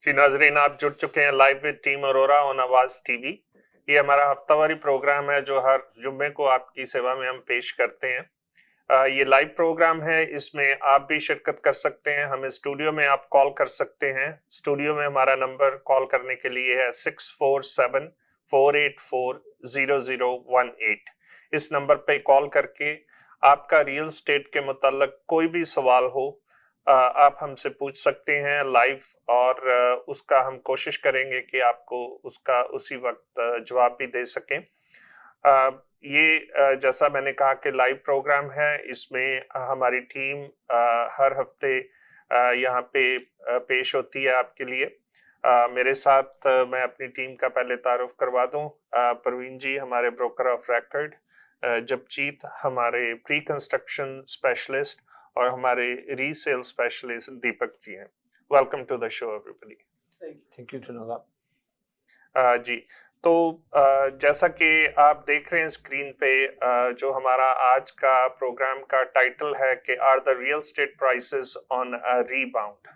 जी नाजरीन, आप जुड़ चुके हैं live with team Arora on आवाज टीवी। ये हमारा हफ्तावारी प्रोग्राम है जो हर जुम्मे को आपकी सेवा में हम पेश करते हैं। ये लाइव प्रोग्राम है, इसमें आप भी शिरकत कर सकते हैं। हमें स्टूडियो में आप कॉल कर सकते हैं। स्टूडियो में हमारा नंबर कॉल करने के लिए है 6474840018। इस नंबर पे कॉल करके आपका रियल एस्टेट के मुताल्लिक कोई भी सवाल हो आप हमसे पूछ सकते हैं लाइव, और उसका हम कोशिश करेंगे कि आपको उसका उसी वक्त जवाब भी दे सकें। ये जैसा मैंने कहा कि लाइव प्रोग्राम है, इसमें हमारी टीम हर हफ्ते यहाँ पे पेश होती है आपके लिए। मेरे साथ मैं अपनी टीम का पहले तारुफ करवा दूं। परवीन जी हमारे ब्रोकर ऑफ रिकॉर्ड, जपजीत हमारे प्री कंस्ट्रक्शन स्पेशलिस्ट, और हमारे रीसेल स्पेशलिस्ट दीपक जी हैं। Welcome to the show everybody. Thank you to know that. जी, तो जैसा कि आप देख रहे हैं स्क्रीन पे, जो हमारा आज का प्रोग्राम का टाइटल है कि are the real estate prices on a rebound.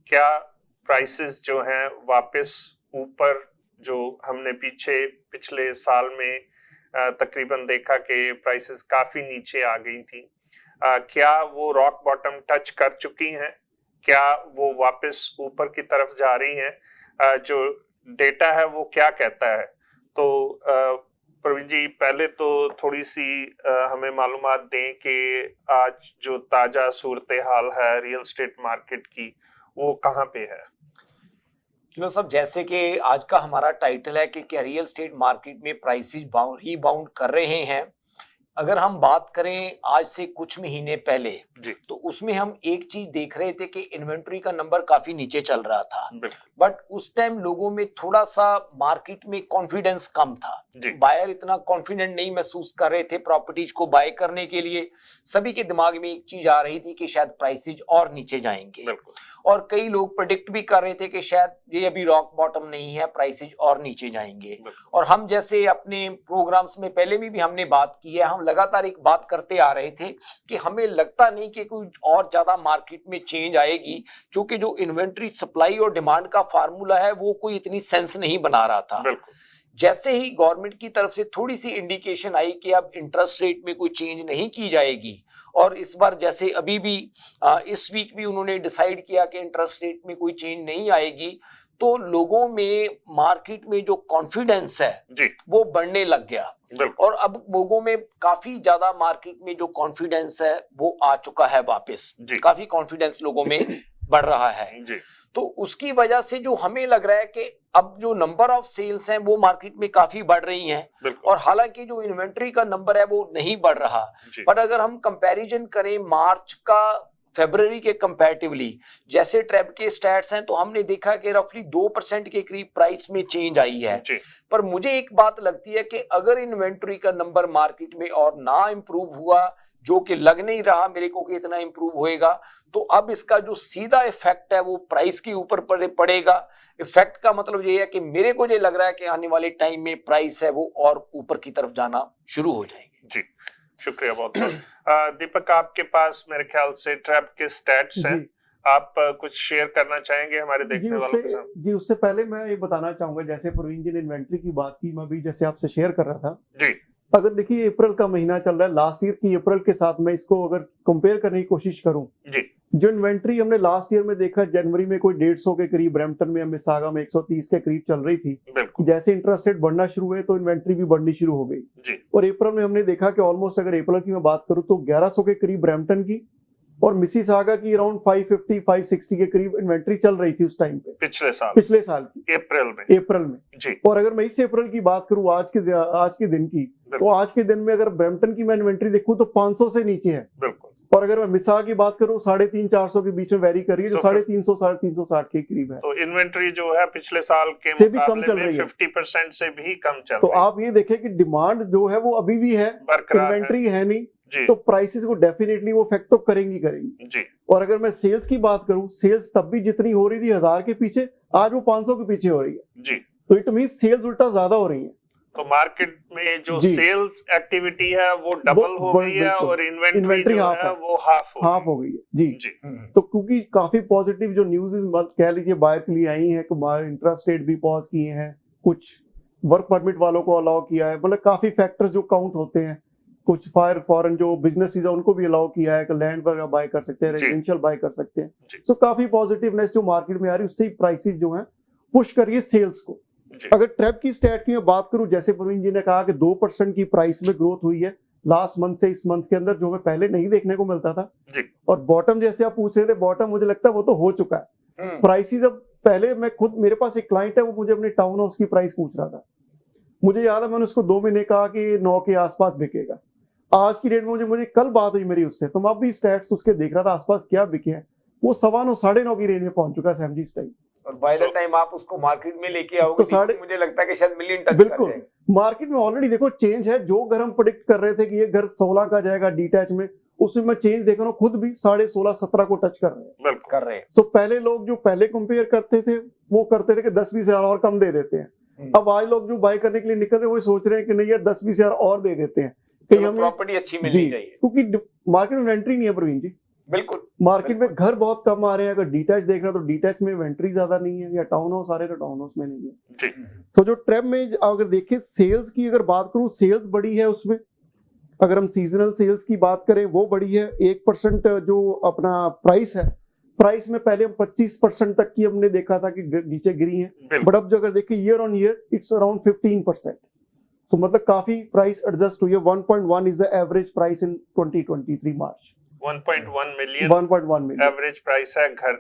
क्या प्राइसेस जो हैं वापस ऊपर, जो हमने पिछले साल में तकरीबन देखा कि प्राइसेस काफी नीचे आ गई थी, क्या वो रॉक बॉटम टच कर चुकी हैं? क्या वो वापस ऊपर की तरफ जा रही हैं? जो डेटा है वो क्या कहता है? तो प्रवीण जी, पहले तो थोड़ी सी हमें मालूमात दें कि आज जो ताजा सूरत हाल है रियल एस्टेट मार्केट की, वो कहाँ पे है? चलो सब, जैसे कि आज का हमारा टाइटल है कि क्या रियल एस्टेट मार्केट में प्राइसेस रीबाउंड कर रहे हैं। अगर हम बात करें आज से कुछ महीने पहले, तो उसमें हम एक चीज देख रहे थे कि इन्वेंट्री का नंबर काफी नीचे चल रहा था, बट उस टाइम लोगों में थोड़ा सा मार्केट में कॉन्फिडेंस कम था। बायर इतना कॉन्फिडेंट नहीं महसूस कर रहे थे प्रॉपर्टीज को बाय करने के लिए। सभी के दिमाग में एक चीज आ रही थी कि शायद प्राइसेज और नीचे जाएंगे, और कई लोग प्रेडिक्ट भी कर रहे थे कि शायद ये अभी रॉक बॉटम नहीं है, प्राइसेज और नीचे जाएंगे। और हम जैसे अपने प्रोग्राम्स में पहले भी हमने बात की है, हम लगातार एक बात करते आ रहे थे कि हमें लगता नहीं कि कोई और ज्यादा मार्केट में चेंज आएगी, क्योंकि जो इन्वेंट्री सप्लाई और डिमांड का फार्मूला है वो कोई इतनी सेंस नहीं बना रहा था। जैसे ही गवर्नमेंट की तरफ से थोड़ी सी इंडिकेशन आई कि अब इंटरेस्ट रेट में कोई चेंज नहीं की जाएगी, और इस बार जैसे अभी भी इस वीक भी उन्होंने डिसाइड किया कि इंटरेस्ट रेट में कोई चेंज नहीं आएगी, तो लोगों में मार्केट में जो कॉन्फिडेंस है वो बढ़ने लग गया, और अब लोगों में काफी ज्यादा मार्केट में जो कॉन्फिडेंस है वो आ चुका है वापस। काफी कॉन्फिडेंस लोगों में बढ़ रहा है। तो उसकी वजह से जो हमें लग रहा है कि अब जो नंबर ऑफ सेल्स हैं वो मार्केट में काफी बढ़ रही हैं, और हालांकि जो इन्वेंट्री का नंबर है वो नहीं बढ़ रहा। पर अगर हम कंपैरिजन करें मार्च का फरवरी के कंपैरेटिवली, जैसे ट्रैब के स्टैट्स हैं, तो हमने देखा कि रफली 2% के करीब प्राइस में चेंज आई है। पर मुझे एक बात लगती है कि अगर इन्वेंट्री का नंबर मार्केट में और ना इंप्रूव हुआ, जो कि लग नहीं रहा मेरे को कि इतना इंप्रूव होएगा, तो अब इसका जो सीधा इफेक्ट है वो प्राइस के ऊपर पड़ेगा। इफेक्ट का मतलब ये है कि मेरे को ये लग रहा है कि आने वाले टाइम में प्राइस है वो और ऊपर की तरफ जाना शुरू हो जाएगी। जी, शुक्रिया बहुत बहुत। दीपक, आपके पास मेरे ख्याल से ट्रैप के स्टैट्स हैं, आप कुछ शेयर करना चाहेंगे हमारे देखने वालों के साथ? जी, उससे पहले मैं ये बताना चाहूंगा, जैसे प्रवीण जी ने इन्वेंट्री की बात की, मैं भी जैसे आपसे शेयर कर रहा था जी। अगर देखिए अप्रैल का महीना चल रहा है, लास्ट ईयर की अप्रैल के साथ मैं इसको अगर कंपेयर करने की कोशिश करूं जी, जो इन्वेंट्री हमने लास्ट ईयर में देखा, जनवरी में कोई 150 के करीब ब्रैम्पटन में, मिसागा में 130 के करीब चल रही थी। जैसे इंटरेस्ट रेट बढ़ना शुरू हुए तो इन्वेंट्री भी बढ़नी शुरू हो गई, और अप्रैल में हमने देखा कि ऑलमोस्ट, अगर अप्रैल की मैं बात करूं तो 1100 के करीब ब्रैम्पटन की और मिसिसागा की अराउंड 550-560 के करीब इन्वेंट्री चल रही थी उस टाइम पे, पिछले साल की अप्रैल में जी। और अगर मैं इस अप्रैल की बात करूं आज के दिन की, तो आज के दिन में अगर ब्रैम्पटन की मैं इन्वेंट्री देखूं तो 500 से नीचे है। और अगर मैं मिसागा की बात करूं 350-400 के बीच में वेरी कर रही है, जो 350-360 के करीब है। तो इन्वेंट्री जो है पिछले साल के से भी कम चल रही है, 50% से भी कम चल रही है। तो आप ये देखें कि डिमांड जो है वो अभी भी है, इन्वेंट्री है नहीं, तो प्राइसेस को डेफिनेटली वो इफेक्ट तो करेंगी जी। और अगर मैं सेल्स की बात करूं, सेल्स तब भी जितनी हो रही थी 1000 के पीछे, आज वो 500 के पीछे हो रही है जी। तो इट मींस सेल्स उल्टा ज्यादा हो रही है। तो मार्केट में जो सेल्स एक्टिविटी है वो डबल हो गई है और इन्वेंट्री जो है वो हाफ हो गई है जी। तो क्योंकि काफी पॉजिटिव जो न्यूज कह लीजिए बायर के लिए आई है, इंटरेस्ट रेट भी पॉज किए हैं, कुछ वर्क परमिट वालों को अलाउ किया है, मतलब काफी फैक्टर्स जो काउंट होते हैं, कुछ फॉरेन जो बिजनेसेस है उनको भी अलाउ किया है कि लैंड वगैरह बाय कर सकते हैं, रेजिडेंशियल बाय कर सकते हैं। तो काफी पॉजिटिवनेस जो मार्केट में आ रही है उससे प्राइसेस जो है पुश करिए सेल्स को। अगर ट्रेप की स्टैट की मैं बात करूं, जैसे प्रवीण जी ने कहा कि 2% की प्राइस में ग्रोथ हुई है लास्ट मंथ से इस मंथ के अंदर, जो हमें पहले नहीं देखने को मिलता था जी। और बॉटम जैसे आप पूछ रहे थे, बॉटम मुझे लगता है वो तो हो चुका है। प्राइसेस अब पहले मैं खुद, मेरे पास एक क्लाइंट है वो मुझे अपने टाउन हाउस की प्राइस पूछ रहा था, मुझे याद है मैंने उसको 2 महीने कहा कि 9 के आसपास बिकेगा। आज की डेट में मुझे कल बात हुई मेरी उससे, तो मैं अभी स्टैट्स उसके देख रहा था आसपास क्या बिके है, वो 9.25 9.5 की रेंज में पहुंच चुका है सैमजी इस टाइम। और बाय द टाइम आप उसको मार्केट में लेके आओगे तो मुझे लगता है कि शायद मिलियन टच बिल्कुल मार्केट में ऑलरेडी देखो चेंज है। जो घर हम प्रेडिक्ट कर रहे थे कि ये घर 16 का जाएगा डीटैच में, उसमें मैं चेंज देख रहा हूँ, खुद भी 16.5 17 को टच कर रहे हैं। तो पहले लोग जो पहले कंपेयर करते थे वो करते थे कि 10-20 हजार और कम दे देते हैं। अब आज लोग जो बाय करने के लिए निकल रहे हैं वो सोच रहे हैं कि नहीं यार 10-20 हजार और दे देते हैं कि हमें प्रॉपर्टी अच्छी मिलनी चाहिए, क्योंकि मार्केट में एंट्री नहीं है प्रवीण जी। बिल्कुल मार्केट में घर बहुत कम आ रहे हैं। अगर डीटैच देख रहे हो तो डीटैच में इन्वेंट्री ज्यादा नहीं है, या टाउन हाउस आ रहे हैं तो टाउन हाउस में नहीं है। तो जो ट्रेप में अगर देखें सेल्स की अगर बात करूं, सेल्स बड़ी है उसमें। अगर हम सीजनल सेल्स की बात करें वो बड़ी है। 1% जो अपना प्राइस है, प्राइस में पहले हम 25% तक की हमने देखा था कि नीचे गिरी है, बट अब जो अगर देखें year on year it's around 15%। तो मतलब काफी प्राइस एडजस्ट हुई है। 1.1 is the average price in 2023 March. 1.1 million average price है घर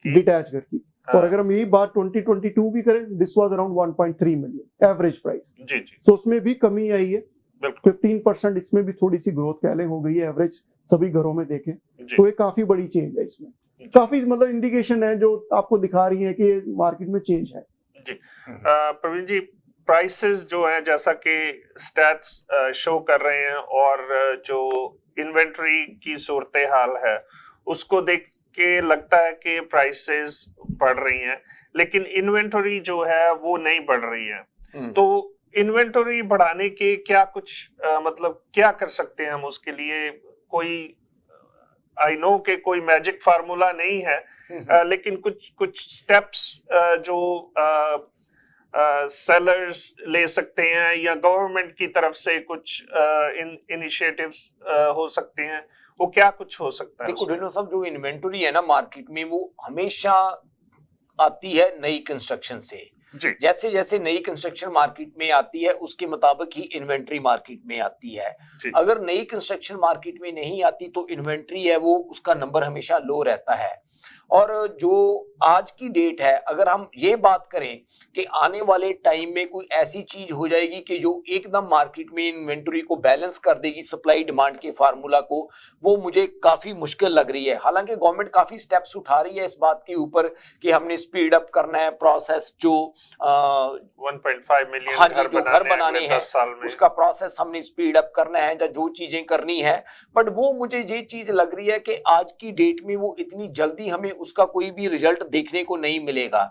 डिटैच घर की। और अगर हम यही बात 2022 भी करें, this was around 1.3 million average price जी। तो उसमें भी कमी आई है 15%। इसमें भी थोड़ी सी ग्रोथ कह लें हो गई है एवरेज सभी घरों में देखें तो ये काफी बड़ी चेंज है। इसमें काफी मतलब इंडिकेशन है जो आपको दिखा रही है कि मार्केट में चेंज है जी। प्रवीण जी, प्राइसेस जो है जैसा कि स्टैट्स शो कर रहे हैं और जो इन्वेंट्री की सूरत हाल है उसको देख के लगता है कि प्राइसेस बढ़ रही हैं, लेकिन इन्वेंटरी जो है वो नहीं बढ़ रही है। तो इन्वेंटरी बढ़ाने के क्या कुछ मतलब क्या कर सकते हैं हम उसके लिए? कोई आई नो कि कोई मैजिक फार्मूला नहीं है, लेकिन कुछ स्टेप्स जो सेलर्स ले सकते हैं या गवर्नमेंट की तरफ से कुछ इनिशिएटिव्स हो सकते हैं, वो क्या कुछ हो सकता है? देखो ढिल्लों साहब, जो इन्वेंटरी है ना मार्केट में वो हमेशा आती है नई कंस्ट्रक्शन से। जैसे जैसे नई कंस्ट्रक्शन मार्केट में आती है उसके मुताबिक ही इन्वेंट्री मार्केट में आती है। अगर नई कंस्ट्रक्शन मार्केट में नहीं आती तो इन्वेंट्री है वो उसका नंबर हमेशा लो रहता है। और जो आज की डेट है, अगर हम ये बात करें कि आने वाले टाइम में कोई ऐसी चीज हो जाएगी कि जो एकदम मार्केट में इन्वेंटरी को बैलेंस कर देगी, सप्लाई डिमांड के फार्मूला को, वो मुझे काफी मुश्किल लग रही है। हालांकि गवर्नमेंट काफी स्टेप्स उठा रही है इस बात के ऊपर कि हमने स्पीड अप करना है प्रोसेस, जो 1.5 मिलियन घर बनाने हैं उसका प्रोसेस हमने स्पीड अप करना है, या जो चीजें करनी है। बट वो मुझे ये चीज लग रही है कि आज की डेट में वो इतनी जल्दी हमें उसका कोई भी रिजल्ट देखने को नहीं मिलेगा।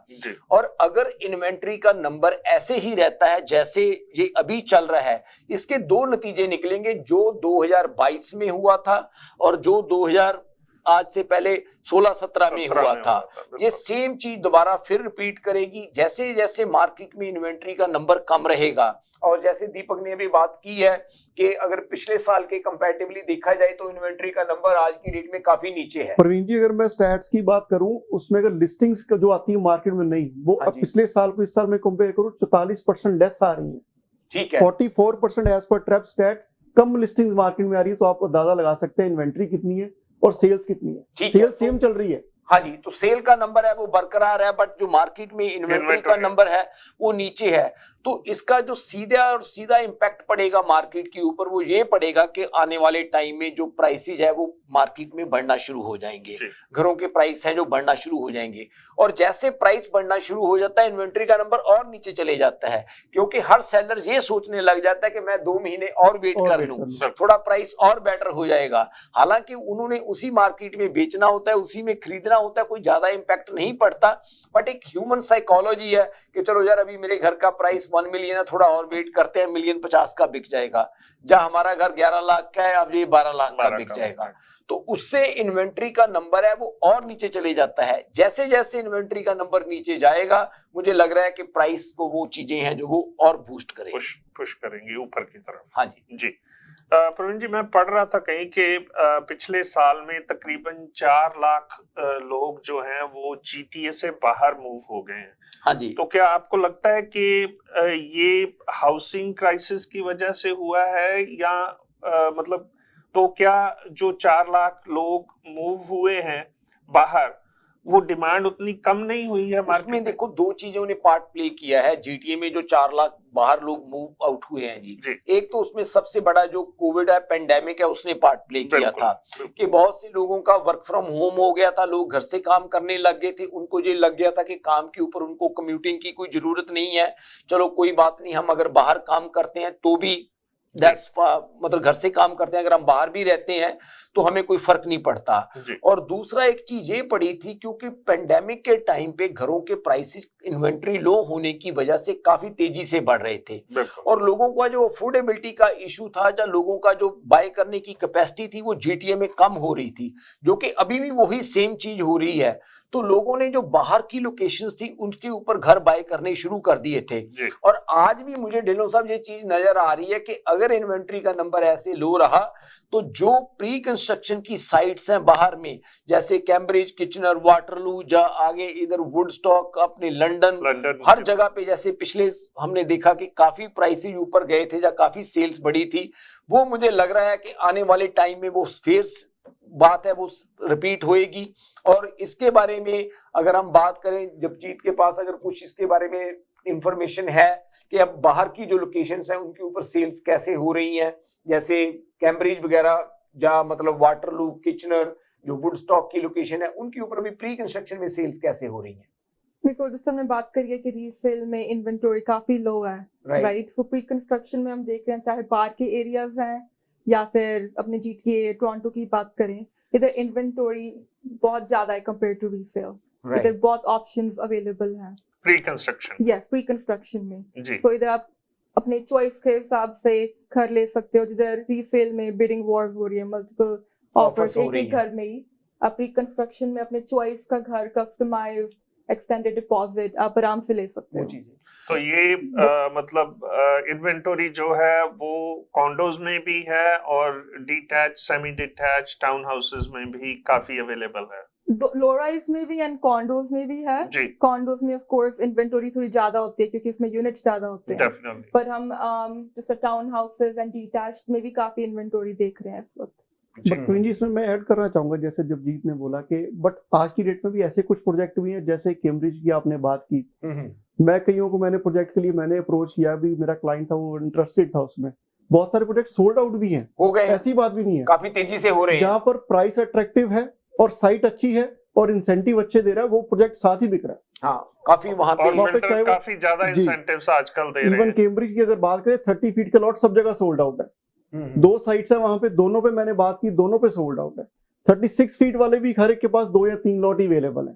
और अगर इन्वेंट्री का नंबर ऐसे ही रहता है जैसे ये अभी चल रहा है, इसके दो नतीजे निकलेंगे, जो 2022 में हुआ था और जो 2000 आज से पहले 16-17 में हुआ था, ये सेम चीज दोबारा फिर रिपीट करेगी। जैसे जैसे मार्केट में इन्वेंट्री का नंबर कम रहेगा, और जैसे दीपक ने भी बात की है कि अगर पिछले साल के कंपैरेटिवली देखा जाए तो इन्वेंट्री का नंबर आज की डेट में काफी नीचे है। प्रवीण जी, अगर मैं स्टैट्स की बात करूं, उसमें अगर लिस्टिंग्स जो आती है मार्केट में नहीं, वो अब पिछले साल को इस साल में कंपेयर करूं 44% लेस आ रही है। ठीक है, 44% एज पर ट्रैप स्टैट कम लिस्टिंग्स मार्केट में आ रही है। तो आप अंदाजा लगा सकते हैं इन्वेंट्री कितनी है और सेल्स कितनी है। सेल्स सेम चल रही है। हाँ जी, तो सेल का नंबर है वो बरकरार है, बट जो मार्केट में इन्वेंट्री का नंबर है वो नीचे है। तो इसका जो सीधा इम्पैक्ट पड़ेगा मार्केट के ऊपर, वो ये पड़ेगा कि आने वाले टाइम में जो प्राइसेज है वो मार्केट में बढ़ना शुरू हो जाएंगे, घरों के प्राइस हैं जो बढ़ना शुरू हो जाएंगे। और जैसे प्राइस बढ़ना शुरू हो जाता है, इन्वेंट्री का नंबर और नीचे चले जाता है, क्योंकि हर सेलर ये सोचने लग जाता है कि मैं 2 महीने और वेट कर लूं, थोड़ा प्राइस और बेटर हो जाएगा। हालांकि उन्होंने उसी मार्केट में बेचना होता है, उसी में खरीदना होता है, कोई ज्यादा इम्पैक्ट नहीं पड़ता। बट एक ह्यूमन साइकोलॉजी है कि चलो यार अभी मेरे घर का प्राइस 1 मिलियन है, थोड़ा और वेट करते हैं, 1,50,000 का बिक जाएगा। जहां हमारा घर 11 लाख का है, अब ये 12 लाख का बिक जाएगा। तो उससे इन्वेंट्री का नंबर है वो और नीचे चले जाता है। जैसे जैसे इन्वेंट्री का नंबर नीचे जाएगा, मुझे लग रहा है कि प्राइस को वो चीजें हैं जो वो और बूस्ट करेंगे, पुश करेंगे ऊपर की तरफ। हाँ जी जी। प्रवीण जी, मैं पढ़ रहा था कहीं कि पिछले साल में तकरीबन 4 लाख लोग जो हैं वो जीटीए से बाहर मूव हो गए हैं। हाँ जी। तो क्या आपको लगता है कि ये हाउसिंग क्राइसिस की वजह से हुआ है, या मतलब तो क्या जो 4 लाख लोग मूव हुए हैं बाहर, वो डिमांड उतनी कम नहीं हुई है मार्केट में? देखो, दो चीजों ने पार्ट प्ले किया है जीटीए में। जो 4 लाख बाहर लोग मूव आउट हुए हैं जी, एक तो उसमें सबसे बड़ा जो कोविड है, पेंडेमिक है, उसने पार्ट प्ले किया था कि बहुत से लोगों का वर्क फ्रॉम होम हो गया था, लोग घर से काम करने लग गए थे। उनको ये लग गया था कि काम के ऊपर उनको कम्यूटिंग की कोई जरूरत नहीं है, चलो कोई बात नहीं, हम अगर बाहर काम करते हैं तो भी मतलब घर से काम करते हैं, अगर हम बाहर भी रहते हैं तो हमें कोई फर्क नहीं पड़ता। और दूसरा एक चीज ये पड़ी थी, क्योंकि पेंडेमिक के टाइम पे घरों के प्राइसेस इन्वेंट्री लो होने की वजह से काफी तेजी से बढ़ रहे थे, और लोगों का जो अफोर्डेबिलिटी का इशू था, या लोगों का जो बाय करने की कैपेसिटी थी, वो जीटीए में कम हो रही थी, जो कि अभी भी वही सेम चीज हो रही है। तो लोगों ने जो बाहर की लोकेशंस थी उनके ऊपर घर बाय करने शुरू कर दिए थे। और आज भी मुझे ढिल्लों साहब ये चीज नजर आ रही है कि अगर इन्वेंट्री का नंबर ऐसे लो रहा तो जो प्री कंस्ट्रक्शन की साइट्स हैं बाहर में, जैसे कैम्ब्रिज, किचनर, वाटरलू, जा आगे इधर वुडस्टॉक, अपने लंदन, हर जगह पे जैसे पिछले हमने देखा कि काफी प्राइसेज ऊपर गए थे या काफी सेल्स बढ़ी थी, वो मुझे लग रहा है कि आने वाले टाइम में वो फिर बात है वो रिपीट होएगी। और इसके बारे में अगर हम बात करें, जगजीत के पास अगर कुछ इसके बारे में इंफॉर्मेशन है कि अब बाहर की जो लोकेशंस हैं उनके ऊपर सेल्स कैसे हो रही हैं, जैसे कैम्ब्रिज वगैरह, या मतलब वाटरलू, किचनर, जो वुडस्टॉक की लोकेशन है, उनके ऊपर भी प्री कंस्ट्रक्शन में सेल्स कैसे हो रही हैं? देखो, जिस हमने बात करी है कि रीसेल में इन्वेंटरी काफी लो है, राइट। तो प्री कंस्ट्रक्शन में हम देख रहे हैं, चाहे बाहर के एरियाज हैं या फिर अपने जीटीए टोरंटो की बात करें, इधर इन्वेंटरी बहुत ज्यादा है कंपेयर टू रीसेल। इधर बहुत ऑप्शंस अवेलेबल हैं pre construction, yes, pre construction में। तो इधर आप अपने चॉइस के हिसाब से घर ले सकते हो। जिधर रीसेल में बिडिंग वॉर्स हो रही है, मल्टीपल ऑफर्स एक ही घर में ही, आप प्री कंस्ट्रक्शन में अपने चॉइस का घर, कस्टमाइज्ड, एक्सटेंडेड डिपॉजिट आप आराम से ले सकते हो। तो ये मतलब इन्वेंटरी जो है वो कॉन्डोज में भी है और detach, semi detach town houses में भी काफी अवेलेबल है। लो राइज में भी एंड कॉन्डोज में भी है। कॉन्डोज में ऑफ कोर्स इन्वेंटरी थोड़ी ज्यादा होती है क्योंकि इसमें यूनिट्स ज्यादा होते हैं। Definitely. पर हम जैसे टाउन हाउसेस एंड डिटैच्ड में भी काफी इन्वेंटरी देख रहे हैं इस वक्त। बट इसमें मैं ऐड करना चाहूंगा, जैसे जगजीत ने बोला कि बट आज की डेट में भी ऐसे कुछ प्रोजेक्ट भी हैं, जैसे कैम्ब्रिज की आपने बात की। मैं कईयों को मैंने प्रोजेक्ट के लिए मैंने अप्रोच किया, भी मेरा क्लाइंट था वो इंटरेस्टेड था उसमें। बहुत सारे प्रोजेक्ट सोल्ड आउट भी हैं, हो गए, ऐसी बात भी नहीं है, काफी तेजी से हो रहे हैं। जहाँ पर प्राइस अट्रैक्टिव है और साइट अच्छी है और इंसेंटिव अच्छे दे रहा है, वो प्रोजेक्ट साथ ही बिक रहा है। हाँ, काफी वहां पे काफी ज्यादा इंसेंटिव्स आजकल दे रहे हैं। इवन कैम्ब्रिज की अगर बात करें, 30 फीट के लॉट सब जगह सोल्ड आउट है। 2 साइट्स है वहां पे, दोनों पे मैंने बात की, दोनों पे सोल्ड आउट है। 36 फीट वाले भी हर एक के पास 2 या 3 लॉट ही अवेलेबल है।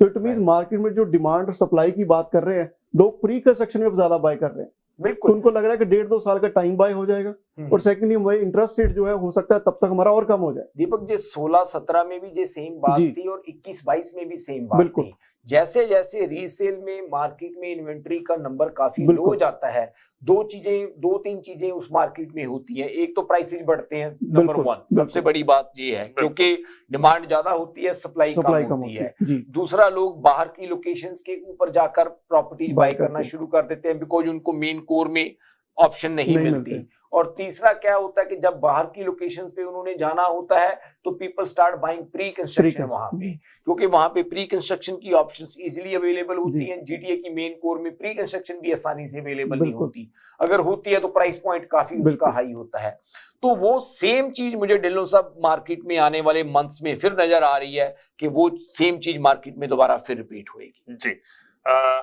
तो इट मींस मार्केट में जो डिमांड और सप्लाई की बात कर रहे हैं, लोग प्री कंस्ट्रक्शन में ज्यादा बाय कर रहे हैं। बिल्कुल, उनको लग रहा है कि 1.5-2 साल का टाइम बाय हो जाएगा, और सेकंडली हमारे इंटरेस्ट रेट जो है हो सकता है तब तक हमारा और कम हो जाए। दीपक जी, 16-17 में भी ये सेम बात थी और 21-22 में भी सेम बात थी। जैसे जैसे रीसेल में मार्केट में इन्वेंट्री का नंबर काफी लो हो जाता है, 2-3 चीजें उस मार्केट में होती हैं। एक तो प्राइसेस बढ़ते हैं, नंबर 1 सबसे बड़ी बात ये है, क्योंकि डिमांड ज्यादा होती है, सप्लाई कम होती है। दूसरा, लोग बाहर की लोकेशंस के ऊपर जाकर प्रॉपर्टी बाय करना शुरू कर देते हैं, बिकॉज उनको मेन कोर में ऑप्शन नहीं मिलती। और तीसरा क्या होता है कि जब बाहर की लोकेशन पे उन्होंने जाना होता है तो people start buying pre construction वहां पे, क्योंकि वहां पे प्री कंस्ट्रक्शन की ऑप्शंस इजीली अवेलेबल होती हैं। जीटीए की मेन कोर में प्री कंस्ट्रक्शन भी आसानी से अवेलेबल नहीं होती, अगर होती है तो प्राइस पॉइंट काफी उसका हाई होता है। तो वो सेम चीज मुझे ढिल्लों साहब मार्केट में आने वाले मंथ्स में फिर नजर आ रही है कि वो सेम चीज मार्केट में दोबारा फिर रिपीट होगी। जी,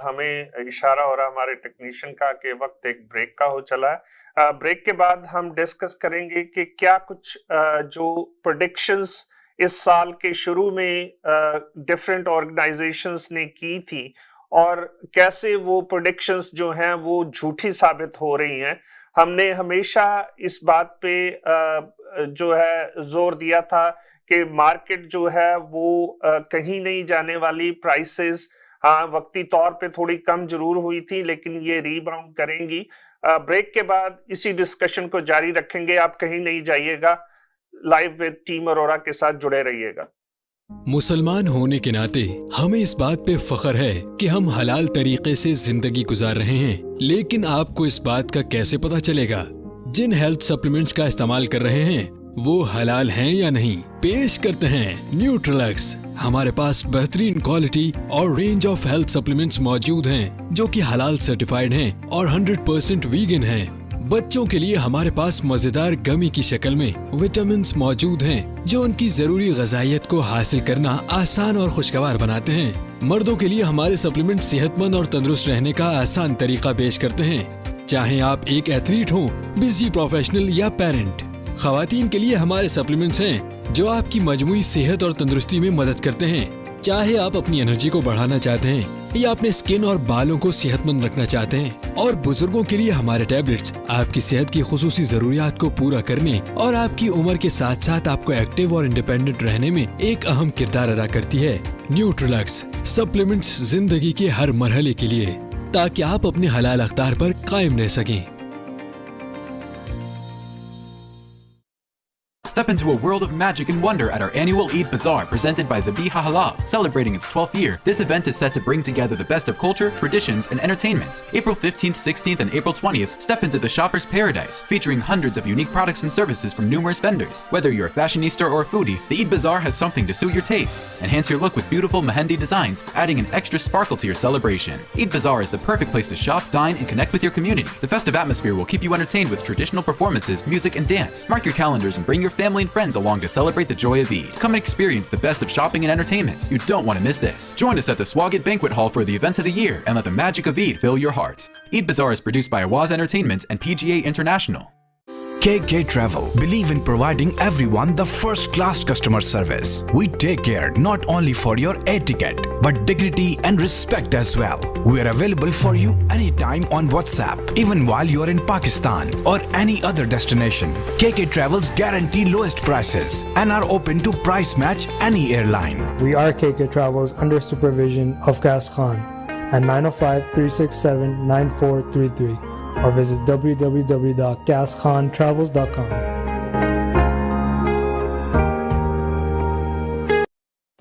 हमें इशारा हो रहा हमारे टेक्नीशियन का कि वक्त एक ब्रेक का हो चला है। ब्रेक के बाद हम डिस्कस करेंगे कि क्या कुछ जो प्रेडिक्शंस इस साल के शुरू में डिफरेंट ऑर्गेनाइजेशंस ने की थी और कैसे वो प्रेडिक्शंस जो हैं वो झूठी साबित हो रही हैं। हमने हमेशा इस बात पे जो है जोर दिया था कि मार्केट जो है वो कहीं नहीं जाने वाली, प्राइसेस हाँ वक्ती तौर पे थोड़ी कम जरूर हुई थी लेकिन ये रीबाउंड करेंगी। ब्रेक के बाद इसी डिस्कशन को जारी रखेंगे, आप कहीं नहीं जाइएगा, लाइव विद टीम अरोरा के साथ जुड़े रहिएगा। मुसलमान होने के नाते हमें इस बात पे फख्र है कि हम हलाल तरीके से जिंदगी गुजार रहे हैं, लेकिन आपको इस बात का कैसे पता चलेगा जिन हेल्थ सप्लीमेंट्स का इस्तेमाल कर रहे हैं वो हलाल हैं या नहीं? पेश करते हैं न्यूट्रिलक्स। हमारे पास बेहतरीन क्वालिटी और रेंज ऑफ हेल्थ सप्लीमेंट्स मौजूद हैं जो कि हलाल सर्टिफाइड हैं और 100% वीगन हैं। बच्चों के लिए हमारे पास मजेदार गमी की शक्ल में विटामिन मौजूद हैं जो उनकी जरूरी गजाइयत को हासिल करना आसान और खुशगवार बनाते हैं। मर्दों के लिए हमारे सप्लीमेंट सेहतमंद और तंदुरुस्त रहने का आसान तरीका पेश करते हैं, चाहे आप एक एथलीट हो, बिजी प्रोफेशनल या पेरेंट। खवातीन के लिए हमारे सप्लीमेंट्स हैं जो आपकी मजमूई सेहत और तंदुरुस्ती में मदद करते हैं, चाहे आप अपनी एनर्जी को बढ़ाना चाहते हैं या अपने स्किन और बालों को सेहतमंद रखना चाहते हैं। और बुजुर्गों के लिए हमारे टैबलेट्स आपकी सेहत की खुसूसी जरूरियात को पूरा करने और आपकी उम्र के साथ साथ आपको एक्टिव और इंडिपेंडेंट रहने में एक अहम किरदार अदा करती है। न्यूट्रिलक्स सप्लीमेंट्स जिंदगी के हर मरहले के लिए, ताकि आप अपने हलाल अख्तार पर कायम रह सकें। Step into a world of magic and wonder at our annual Eid Bazaar presented by Zabiha Halal. Celebrating its 12th year, this event is set to bring together the best of culture, traditions, and entertainments. April 15th, 16th, and April 20th, step into the shopper's paradise, featuring hundreds of unique products and services from numerous vendors. Whether you're a fashionista or a foodie, the Eid Bazaar has something to suit your taste. Enhance your look with beautiful mehendi designs, adding an extra sparkle to your celebration. Eid Bazaar is the perfect place to shop, dine, and connect with your community. The festive atmosphere will keep you entertained with traditional performances, music, and dance. Mark your calendars and bring your family and friends along to celebrate the joy of Eid. Come and experience the best of shopping and entertainment. You don't want to miss this. Join us at the Swagit Banquet Hall for the event of the year and let the magic of Eid fill your heart. Eid Bazaar is produced by Awaz Entertainment and PGA International. KK Travel believe in providing everyone the first-class customer service. We take care not only for your air ticket, but dignity and respect as well. We are available for you anytime on WhatsApp, even while you are in Pakistan or any other destination. KK Travels guarantee lowest prices and are open to price match any airline. We are KK Travels under supervision of Gas Khan at 905-367-9433 or visit www.gaskhontravels.com.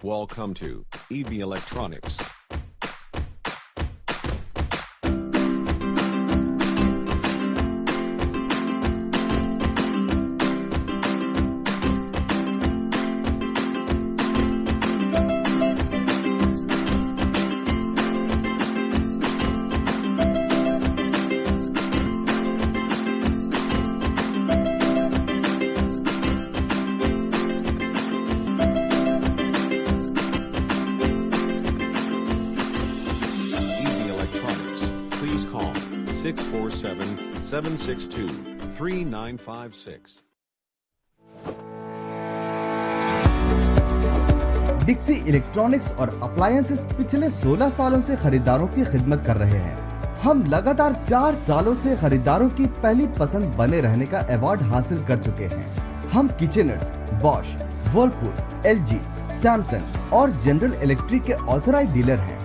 Welcome to EB Electronics. Please call 647-762-3956. डिक्सी electronics और appliances पिछले 16 सालों से खरीदारों की खिदमत कर रहे हैं। हम लगातार 4 सालों से खरीदारों की पहली पसंद बने रहने का अवार्ड हासिल कर चुके हैं। हम किचनर्स, बॉश, वर्लपूल, एलजी, सैमसंग और जनरल इलेक्ट्रिक के ऑथराइज्ड डीलर हैं।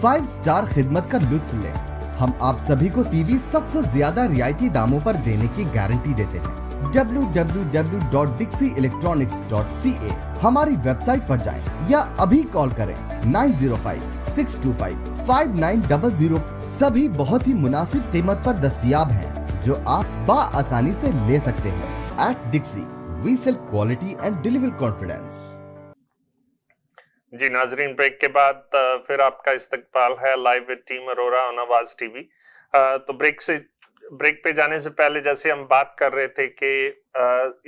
5 स्टार खिदमत का लुत्फ लें। हम आप सभी को टीवी सबसे ज्यादा रियायती दामों पर देने की गारंटी देते हैं। www.dixieelectronics.ca हमारी वेबसाइट पर जाएं या अभी कॉल करें 905-625-5900। सभी बहुत ही मुनासिब कीमत पर दस्तयाब हैं जो आप बाआसानी से ले सकते हैं। At Dixie, we sell quality and deliver confidence. जी नाजरीन, ब्रेक के बाद फिर आपका इस्तकबाल है live with team Arora on आवाज टीवी। तो ब्रेक पे जाने से पहले जैसे हम बात कर रहे थे कि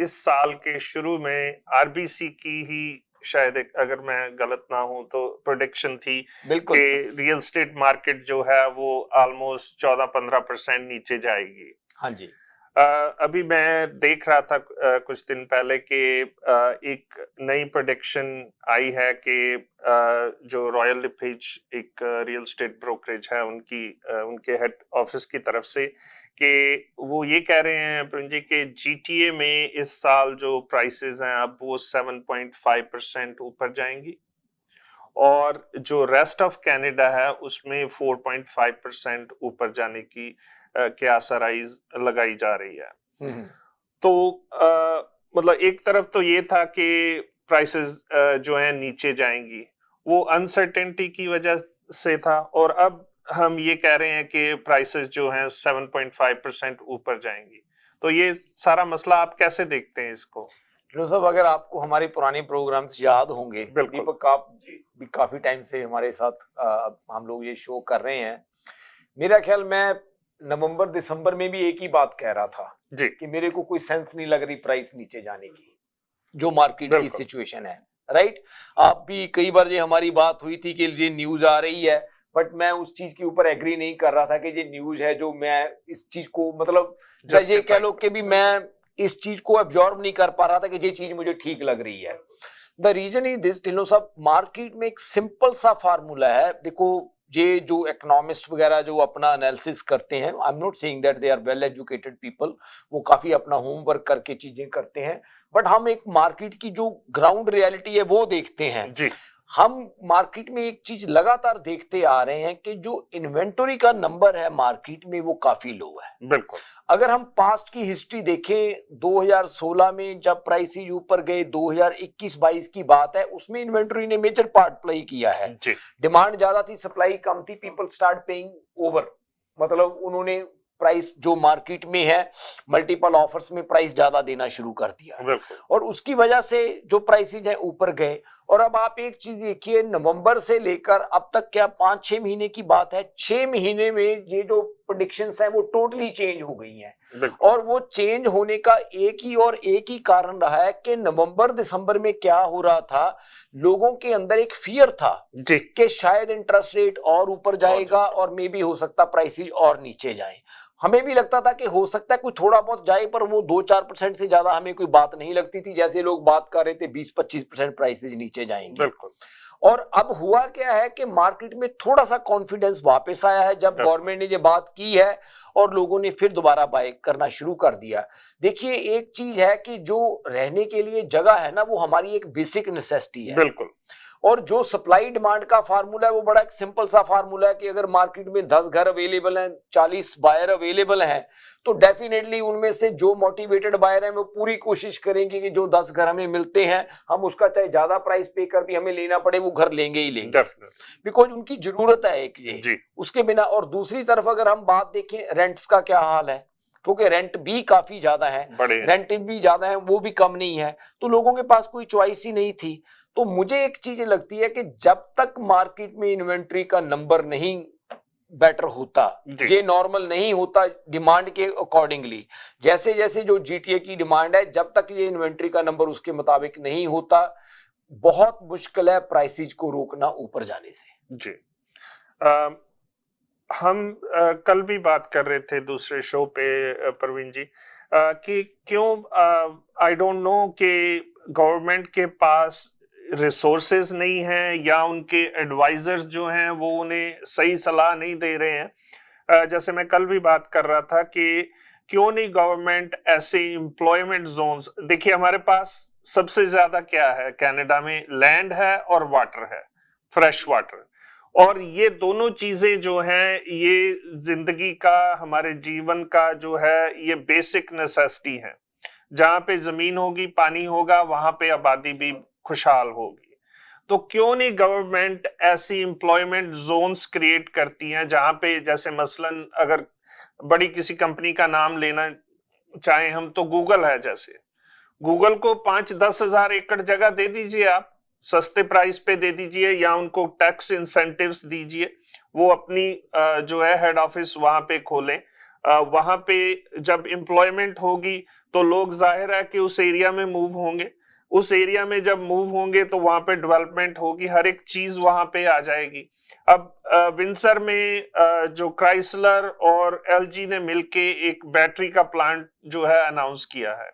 इस साल के शुरू में आरबीसी की ही शायद अगर मैं गलत ना हूं तो प्रेडिक्शन थी कि रियल एस्टेट मार्केट जो है वो ऑलमोस्ट 14-15% नीचे जाएगी। हाँ जी। अभी मैं देख रहा था कुछ दिन पहले कि एक नई प्रेडिक्शन आई है कि जो रॉयल लिपीज एक रियल एस्टेट ब्रोकरेज है उनके हेड ऑफिस की तरफ से कि वो ये कह रहे हैं प्रवीण जी कि GTA में इस साल जो प्राइसेस हैं अब वो 7.5% ऊपर जाएंगी और जो रेस्ट ऑफ कनाडा है उसमें 4.5% ऊपर जाने की के आसाराइज लगाई जा रही है। तो मतलब एक तरफ तो ये था कि प्राइसेस जो है नीचे जाएंगी, वो अनसर्टेनिटी की वजह से था, और अब हम ये कह रहे हैं कि प्राइसेस जो हैं 7.5% ऊपर जाएंगी। तो ये सारा मसला आप कैसे देखते हैं इसको? साहब, अगर आपको हमारे पुराने प्रोग्राम्स याद होंगे, दीपक आप भी काफी टाइम से हमारे साथ हम लोग ये शो कर रहे हैं, मेरा ख्याल मैं नवंबर दिसंबर में भी एक ही बात कह रहा था जी कि मेरे को कोई सेंस नहीं लग रही प्राइस नीचे जाने की, जो मार्केट की सिचुएशन है, राइट। आप भी कई बार ये हमारी बात हुई थी कि ये न्यूज आ रही है, बट मैं उस चीज के ऊपर एग्री नहीं कर रहा था कि ये न्यूज है जो मैं इस चीज को मतलब ये कह लो कि भी मैं इस चीज को एब्जॉर्ब नहीं कर पा रहा था कि ये चीज मुझे ठीक लग रही है। The reason is this, Dhillon साहब, मार्केट में एक सिंपल सा फार्मूला है। देखो, ये जो इकोनॉमिस्ट वगैरह जो अपना एनालिसिस करते हैं, I am not saying that they are well educated people, वो काफी अपना होमवर्क करके चीजें करते हैं, बट हम एक मार्केट की जो ग्राउंड रियलिटी है वो देखते हैं जी। हम मार्केट में एक चीज लगातार देखते आ रहे हैं कि जो इन्वेंटरी का नंबर है मार्केट में वो काफी लो है। बिल्कुल। अगर हम पास्ट की हिस्ट्री देखें, 2016 में जब प्राइसेस ऊपर गए, 2021-22 की बात है, उसमें इन्वेंटरी ने मेजर पार्ट प्ले किया है। डिमांड ज्यादा थी, सप्लाई कम थी, पीपल स्टार्ट पेइंग ओवर, मतलब उन्होंने प्राइस जो मार्केट में है मल्टीपल ऑफर्स में प्राइस ज्यादा देना शुरू कर दिया, और उसकी वजह से जो प्राइसेज है ऊपर गए। और अब आप एक चीज देखिए, नवंबर से लेकर अब तक क्या 5-6 महीने की बात है, 6 महीने में ये जो प्रेडिक्शंस है वो टोटली चेंज हो गई हैं। और वो चेंज होने का एक ही कारण रहा है कि नवंबर दिसंबर में क्या हो रहा था, लोगों के अंदर एक फियर था कि शायद इंटरेस्ट रेट और ऊपर जाएगा और मे बी हो सकता प्राइसेज और नीचे जाए। हमें भी लगता था कि हो सकता है कोई थोड़ा बहुत जाए, पर वो 2-4% से ज्यादा हमें कोई बात नहीं लगती थी। जैसे लोग बात कर रहे थे 20-25% प्राइसेज नीचे जाएंगे। बिल्कुल। और अब हुआ क्या है कि मार्केट में थोड़ा सा कॉन्फिडेंस वापस आया है जब गवर्नमेंट ने ये बात की है और लोगों ने फिर दोबारा बाय करना शुरू कर दिया। देखिए, एक चीज है कि जो रहने के लिए जगह है ना, वो हमारी एक बेसिक नेसेसिटी है। बिल्कुल। और जो सप्लाई डिमांड का फार्मूला है वो बड़ा एक सिंपल सा फार्मूला है कि अगर मार्केट में 10 घर अवेलेबल हैं, 40 बायर अवेलेबल हैं, तो डेफिनेटली उनमें से जो मोटिवेटेड बायर हैं वो पूरी कोशिश करेंगे कि जो 10 घर हमें मिलते हैं, हम उसका चाहे ज्यादा प्राइस पे कर भी हमें लेना पड़े, वो घर लेंगे ही लेंगे, बिकॉज उनकी जरूरत है एक ये उसके बिना। और दूसरी तरफ अगर हम बात देखें रेंट्स का क्या हाल है, क्योंकि रेंट भी काफी ज्यादा है, रेंट भी ज्यादा है, वो भी कम नहीं है, तो लोगों के पास कोई चॉइस ही नहीं थी। तो मुझे एक चीज लगती है कि जब तक मार्केट में इन्वेंट्री का नंबर नहीं बेटर होता, ये नॉर्मल नहीं होता डिमांड के अकॉर्डिंगली, जैसे जैसे जो GTA की डिमांड है, जब तक ये इन्वेंट्री का नंबर उसके मुताबिक नहीं होता, बहुत मुश्किल है प्राइसेज को रोकना ऊपर जाने से। जी। हम कल भी बात कर रहे थे दूसरे शो पे प्रवीण जी कि क्यों आई डोंट नो कि गवर्नमेंट के पास रिसोर्सेज नहीं है या उनके एडवाइजर्स जो हैं वो उन्हें सही सलाह नहीं दे रहे हैं। जैसे मैं कल भी बात कर रहा था कि क्यों नहीं गवर्नमेंट ऐसे एम्प्लॉयमेंट जोन्स, देखिए हमारे पास सबसे ज्यादा क्या है कनाडा में, लैंड है और वाटर है, फ्रेश वाटर, और ये दोनों चीजें जो हैं ये जिंदगी का, हमारे जीवन का जो है ये बेसिक नेसेसिटी है। जहां पे जमीन होगी, पानी होगा, वहां पे आबादी भी खुशहाल होगी। तो क्यों नहीं गवर्नमेंट ऐसी एम्प्लॉयमेंट जोन्स क्रिएट करती हैं जहां पे, जैसे मसलन अगर बड़ी किसी कंपनी का नाम लेना चाहें हम, तो गूगल है, जैसे गूगल को 5-10 हजार एकड़ जगह दे दीजिए, आप सस्ते प्राइस पे दे दीजिए, या उनको टैक्स इंसेंटिव्स दीजिए, वो अपनी जो है हेड ऑफिस वहां पे खोलें। वहां पे जब एम्प्लॉयमेंट होगी तो लोग जाहिर है कि उस एरिया में मूव होंगे। उस एरिया में जब मूव होंगे तो वहां पे डेवलपमेंट होगी, हर एक चीज वहां पे आ जाएगी। अब विंडसर में जो क्राइसलर और एलजी ने मिलके एक बैटरी का प्लांट जो है अनाउंस किया है।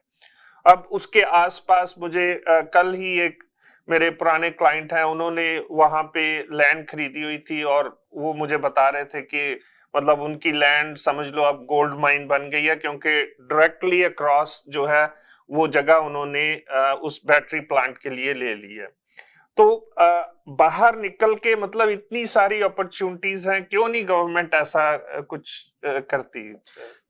अब उसके आसपास मुझे कल ही एक मेरे पुराने क्लाइंट हैं, उन्होंने वहां पे लैंड खरीदी हुई थी और वो मुझे बता रहे थे कि मतलब उनकी लैंड समझ लो अब गोल्ड माइन बन गई है, क्योंकि डायरेक्टली अक्रॉस जो है वो जगह उन्होंने उस बैटरी प्लांट के लिए ले ली है। तो बाहर निकल के मतलब इतनी सारी अपॉर्चुनिटीज हैं, क्यों नहीं गवर्नमेंट ऐसा कुछ करती है?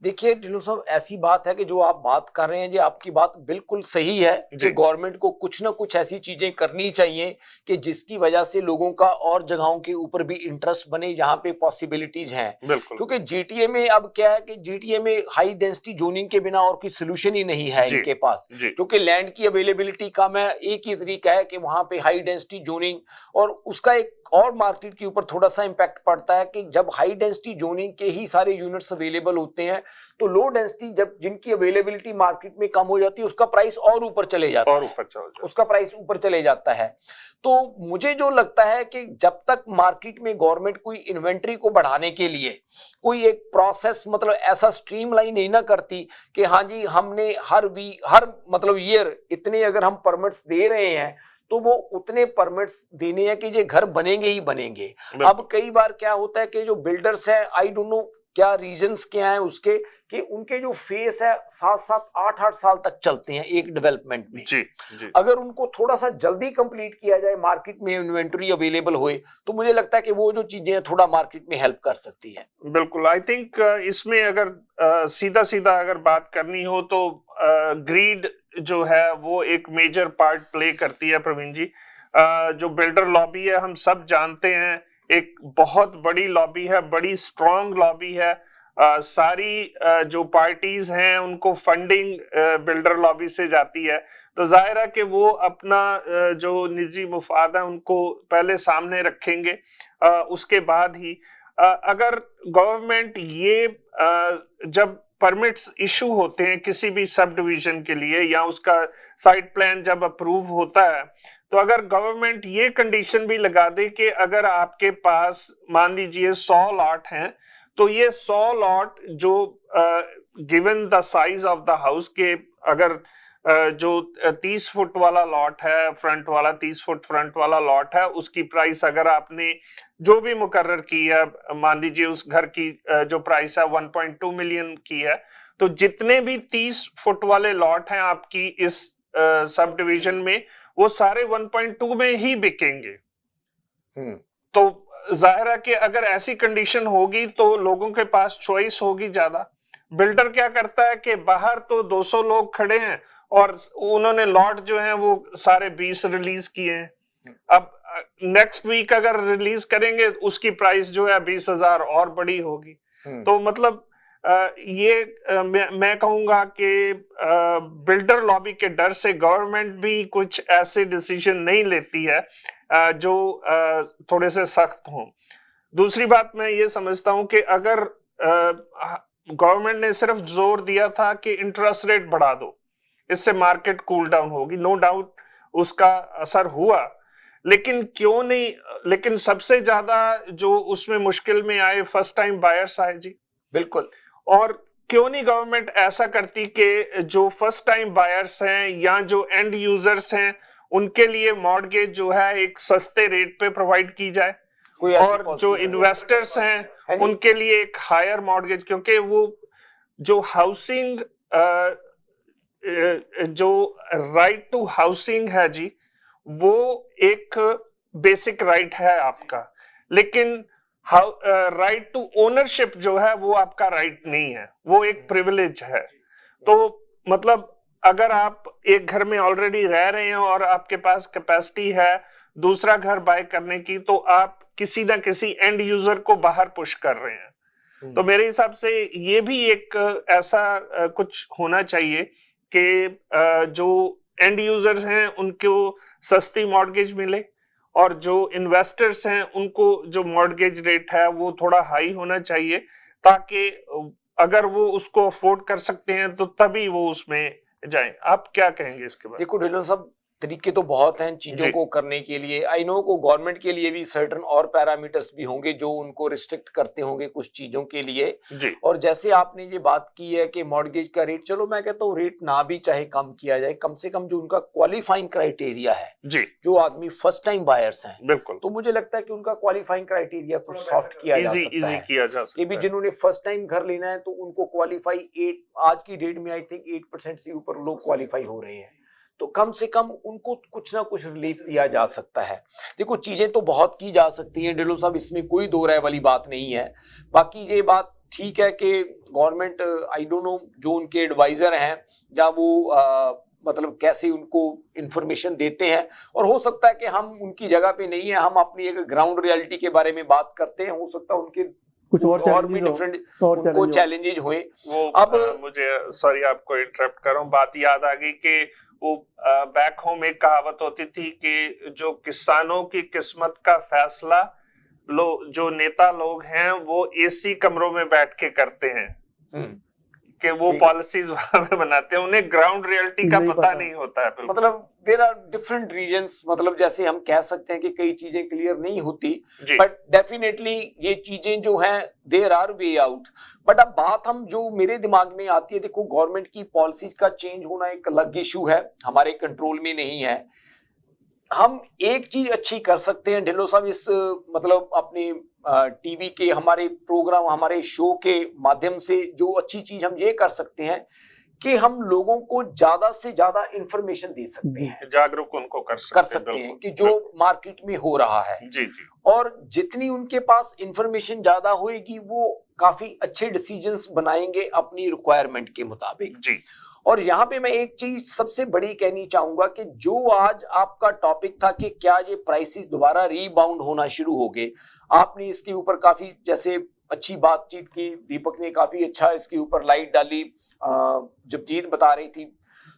देखिए ढिल्लों साहब, ऐसी बात है कि जो आप बात कर रहे हैं जी, आपकी बात बिल्कुल सही है कि गवर्नमेंट को कुछ ना कुछ ऐसी चीजें करनी चाहिए कि जिसकी वजह से लोगों का और जगहों के ऊपर भी इंटरेस्ट बने जहां पे पॉसिबिलिटीज हैं। क्योंकि जीटीए में अब क्या है कि जीटीए में हाई डेंसिटी जोनिंग के बिना और कोई सोल्यूशन ही नहीं है इनके पास, क्योंकि लैंड की अवेलेबिलिटी कम है। एक ही तरीका है कि वहां पे हाई डेंसिटी जोनिंग, और उसका एक और मार्केट के ऊपर थोड़ा सा इंपैक्ट पड़ता है कि जब हाई डेंसिटी जोनिंग के ही सारे यूनिट्स अवेलेबल होते हैं तो लो डेंसिटी जब जिनकी अवेलेबिलिटी मार्केट में कम हो जाती है उसका प्राइस और ऊपर चले जाता है, उसका प्राइस ऊपर चले जाता है। तो मुझे जो लगता है कि जब तक मार्केट में गवर्नमेंट कोई इन्वेंट्री को बढ़ाने के लिए कोई एक प्रोसेस मतलब ऐसा स्ट्रीमलाइन नहीं ना करती कि हाँ जी हमने हर मतलब ईयर इतने अगर हम परमिट्स दे रहे हैं तो वो उतने परमिट्स देने हैं कि ये घर बनेंगे ही बनेंगे। अब कई बार क्या होता है कि जो बिल्डर्स हैं, आई डोंट नो क्या रीजंस क्या हैं उसके, कि उनके जो फेस है 7-7, 8-8 साल तक चलते हैं एक डेवलपमेंट में। जी। अगर उनको थोड़ा सा जल्दी कंप्लीट किया जाए, मार्केट में इन्वेंटरी अवेलेबल होए, तो मुझे लगता है कि वो जो चीजें हैं थोड़ा मार्केट में हेल्प कर सकती है। बिल्कुल, आई थिंक इसमें अगर सीधा सीधा अगर बात करनी हो तो ग्रीड जो है वो एक मेजर पार्ट प्ले करती है। प्रवीण जी, जो बिल्डर लॉबी है हम सब जानते हैं, एक बहुत बड़ी लॉबी है, बड़ी स्ट्रॉन्ग लॉबी है। सारी जो पार्टीज हैं उनको फंडिंग बिल्डर लॉबी से जाती है, तो जाहिर है कि वो अपना जो निजी मुफाद है उनको पहले सामने रखेंगे। उसके बाद ही अगर गवर्नमेंट ये जब परमिट्स इशू होते हैं किसी भी सब डिवीजन के लिए या उसका साइट प्लान जब अप्रूव होता है, तो अगर गवर्नमेंट ये कंडीशन भी लगा दे कि अगर आपके पास मान लीजिए 100 लॉट हैं, तो ये 100 लॉट जो given the size of the house के, अगर जो 30 फुट वाला लॉट है, फ्रंट वाला 30 फुट फ्रंट वाला लॉट है, उसकी प्राइस अगर आपने जो भी मुकर्रर की है, मान लीजिए उस घर की जो प्राइस है 1.2 मिलियन की है, तो जितने भी 30 फुट वाले लॉट हैं आपकी इस सब डिवीजन में, वो सारे 1.2 में ही बिकेंगे। तो जाहिर है कि अगर ऐसी कंडीशन होगी तो लोगों के पास चॉइस होगी ज्यादा। बिल्डर क्या करता है कि बाहर तो 200 लोग खड़े हैं और उन्होंने लॉट जो है वो सारे 20 रिलीज किए हैं। अब नेक्स्ट वीक अगर रिलीज करेंगे उसकी प्राइस जो है 20,000 और बड़ी होगी। तो मतलब ये मैं कहूंगा कि बिल्डर लॉबी के डर से गवर्नमेंट भी कुछ ऐसे डिसीजन नहीं लेती है जो थोड़े से सख्त हों। दूसरी बात मैं ये समझता हूं कि अगर गवर्नमेंट ने सिर्फ जोर दिया था कि इंटरेस्ट रेट बढ़ा दो, इससे मार्केट कूल डाउन होगी, नो डाउट उसका असर हुआ, लेकिन क्यों नहीं, लेकिन सबसे ज्यादा जो उसमें मुश्किल में आए फर्स्ट टाइम बायर्स आए जी। बिल्कुल। और क्यों नहीं गवर्नमेंट ऐसा करती कि जो फर्स्ट टाइम बायर्स हैं या जो एंड यूजर्स हैं उनके लिए मॉर्गेज जो है एक सस्ते रेट पे प्रोवाइड की जाए, और जो इन्वेस्टर्स हैं उनके लिए एक हायर मॉर्गेज, क्योंकि वो जो हाउसिंग जो राइट टू हाउसिंग है जी, वो एक बेसिक राइट है आपका, लेकिन राइट टू ओनरशिप जो है वो आपका राइट नहीं है, वो एक प्रिविलेज है। तो मतलब अगर आप एक घर में ऑलरेडी रह रहे हैं और आपके पास कैपेसिटी है दूसरा घर बाय करने की, तो आप किसी ना किसी एंड यूजर को बाहर पुश कर रहे हैं। तो मेरे हिसाब से ये भी एक ऐसा कुछ होना चाहिए कि जो एंड यूजर्स हैं उनको सस्ती मॉर्गेज मिले, और जो इन्वेस्टर्स हैं उनको जो मॉर्गेज रेट है वो थोड़ा हाई होना चाहिए, ताकि अगर वो उसको अफोर्ड कर सकते हैं तो तभी वो उसमें जाएं। आप क्या कहेंगे इसके बारे में? देखो ढिल्लों साहब, तरीके तो बहुत हैं चीजों को करने के लिए। आई नो को गवर्नमेंट के लिए भी सर्टन और पैरामीटर्स भी होंगे जो उनको रिस्ट्रिक्ट करते होंगे कुछ चीजों के लिए जी। और जैसे आपने ये बात की है कि मॉर्गेज का रेट, चलो मैं कहता हूँ रेट ना भी चाहे कम किया जाए, कम से कम जो उनका क्वालिफाइंग क्राइटेरिया है जी, जो आदमी फर्स्ट टाइम बायर्स हैं, बिल्कुल, तो मुझे लगता है कि उनका क्वालिफाइंग क्राइटेरिया कुछ सॉफ्ट किया जा सकता है किया जा सकता कि भी जिन्होंने फर्स्ट टाइम घर लेना है तो उनको क्वालिफाई 8 आज की डेट में आई थिंक 8% से ऊपर लोग क्वालिफाई हो रहे हैं, तो कम से कम उनको कुछ ना कुछ रिलीफ दिया जा सकता है। देखो चीजें तो बहुत की जा सकती हैं ढिल्लों साहब, इसमें कोई दो राय वाली बात नहीं है। बाकी ये बात ठीक है कि गवर्नमेंट आई डोंट नो जो उनके एडवाइजर हैं या वो मतलब कैसे उनको इंफॉर्मेशन देते हैं, और हो सकता है कि हम उनकी जगह पे नहीं है, हम अपनी एक ग्राउंड रियलिटी के बारे में बात करते हैं, हो सकता है उनके कुछ और भी डिफरेंट उनको चैलेंजेस हुए। वो अब मुझे सॉरी आपको इंटरप्ट कर रहा हूँ, बात याद आ गई कि वो बैक होम एक कहावत होती थी कि जो किसानों की किस्मत का फैसला जो नेता लोग हैं वो एसी कमरों में बैठ के करते हैं, कि वो पॉलिसीज वहां पे बनाते हैं, उन्हें ग्राउंड रियलिटी का पता नहीं होता है। मतलब देयर आर डिफरेंट रीजंस, मतलब जैसे हम कह सकते हैं कि कई चीजें क्लियर नहीं होती, बट डेफिनेटली ये चीजें जो हैं there are way out. But अब बात हम जो मेरे दिमाग में आती है, देखो गवर्नमेंट की पॉलिसीज का चेंज होना एक अलग इशू है, हमारे कंट्रोल में नहीं है। हम एक चीज अच्छी कर सकते हैं ढिल्लों साहब, इस मतलब अपने टीवी के हमारे प्रोग्राम हमारे शो के माध्यम से जो अच्छी चीज हम ये कर सकते हैं कि हम लोगों को ज्यादा से ज्यादा इंफॉर्मेशन दे सकते हैं, जागरूक उनको कर सकते हैं कि जो मार्केट में हो रहा है। जी जी। और जितनी उनके पास इंफॉर्मेशन ज्यादा होएगी वो काफी अच्छे डिसीजंस बनाएंगे अपनी रिक्वायरमेंट के मुताबिक। जी। और यहाँ पे मैं एक चीज सबसे बड़ी कहनी चाहूंगा कि जो आज आपका टॉपिक था कि क्या ये प्राइसेस दोबारा रीबाउंड होना शुरू हो गए, आपने इसके ऊपर काफी जैसे अच्छी बातचीत की, दीपक ने काफी अच्छा इसके ऊपर लाइट डाली, जबजीत बता रही थी।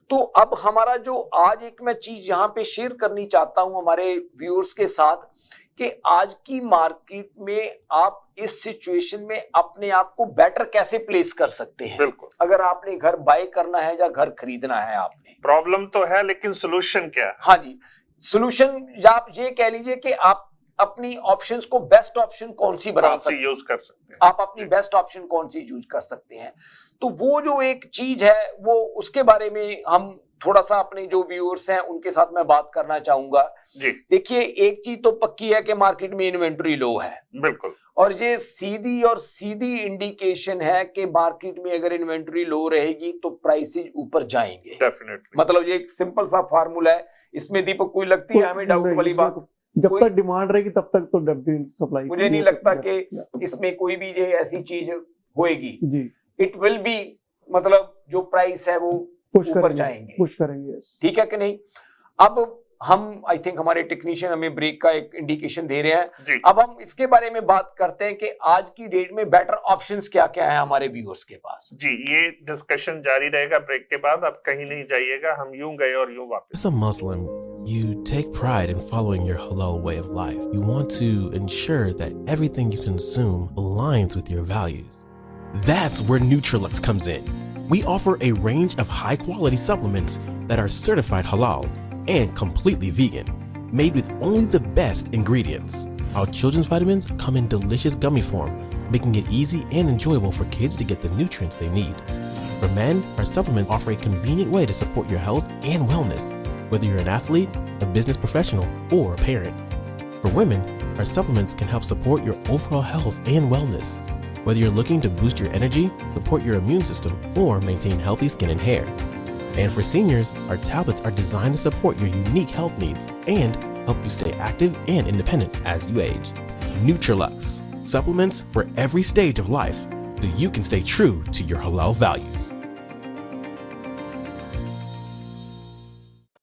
तो अब हमारा जो आज एक मैं चीज यहाँ पे शेयर करनी चाहता हूँ हमारे व्यूअर्स के साथ कि आज की मार्केट में आप इस सिचुएशन में अपने आप को बेटर कैसे प्लेस कर सकते हैं। बिल्कुल। अगर आपने घर बाय करना है या घर खरीदना है, आपने प्रॉब्लम तो है लेकिन सोल्यूशन क्या है? हाँ जी, सोल्यूशन या आप ये कह लीजिए कि आप अपनी ऑप्शंस को बेस्ट ऑप्शन कौन सी बना सकते हैं, यूज कर सकते हैं, आप अपनी बेस्ट ऑप्शन कौन सी यूज कर सकते हैं। तो वो जो एक चीज है वो उसके बारे में हम थोड़ा सा अपने जो व्यूअर्स हैं उनके साथ मैं बात करना चाहूंगा। जी। देखिए एक चीज तो पक्की है कि मार्केट में इन्वेंटरी लो है, बिल्कुल, और ये सीधी इंडिकेशन है कि मार्केट में अगर इन्वेंटरी लो रहेगी तो प्राइसेस ऊपर जाएंगे डेफिनेटली। मतलब ये एक सिंपल सा फार्मूला है, इसमें दीपक कोई लगती है हमें डाउट वाली बात? जब तक डिमांड रहेगी तब तक तो सप्लाई, मुझे नहीं लगता कि इसमें कोई भी ये ऐसी चीज होएगी। इट विल बी मतलब जो प्राइस है वो ऊपर जाएंगे, पुश करेंगे, ठीक है कि नहीं। अब हम आई थिंक हमारे टेक्नीशियन हमें ब्रेक का एक इंडिकेशन दे रहे हैं। अब हम इसके बारे में बात करते हैं कि आज की डेट में बेटर ऑप्शंस क्या क्या है हमारे व्यूअर्स के पास। जी, ये डिस्कशन जारी रहेगा ब्रेक के बाद, आप कहीं नहीं जाइएगा, हम यूं गए और यूं वापस। As a Muslim, you take pride in following your halal way of life. You want to ensure that everything you consume aligns with your values. That's where Nutrilux comes in. We offer a range of high-quality supplements that are certified halal and completely vegan, made with only the best ingredients. Our children's vitamins come in delicious gummy form, making it easy and enjoyable for kids to get the nutrients they need. For men, our supplements offer a convenient way to support your health and wellness, whether you're an athlete, a business professional, or a parent. For women, our supplements can help support your overall health and wellness, whether you're looking to boost your energy, support your immune system, or maintain healthy skin and hair. And for seniors, our tablets are designed to support your unique health needs and help you stay active and independent as you age. Nutrilux, supplements for every stage of life, so you can stay true to your halal values.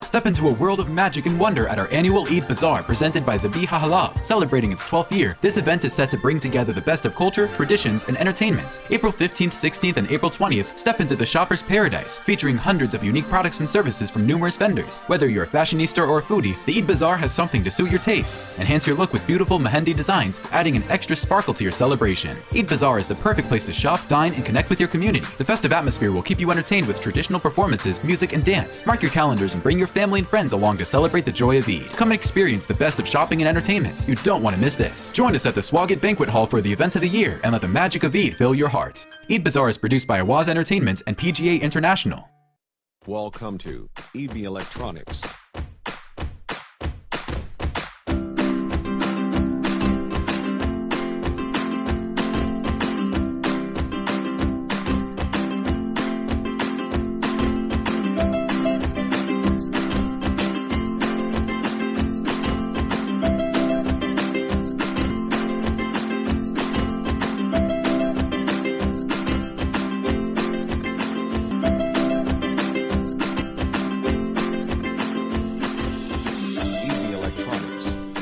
Step into a world of magic and wonder at our annual Eid Bazaar presented by Zabiha Halal. Celebrating its 12th year, this event is set to bring together the best of culture, traditions, and entertainments. April 15th, 16th, and April 20th, step into the shopper's paradise, featuring hundreds of unique products and services from numerous vendors. Whether you're a fashionista or a foodie, the Eid Bazaar has something to suit your taste. Enhance your look with beautiful mehendi designs, adding an extra sparkle to your celebration. Eid Bazaar is the perfect place to shop, dine, and connect with your community. The festive atmosphere will keep you entertained with traditional performances, music, and dance. Mark your calendars and bring your family and friends along to celebrate the joy of Eid. Come and experience the best of shopping and entertainment. You don't want to miss this. Join us at the Swagat Banquet Hall for the event of the year and let the magic of Eid fill your heart. Eid Bazaar is produced by Awaz Entertainment and PGA International. Welcome to EB Electronics.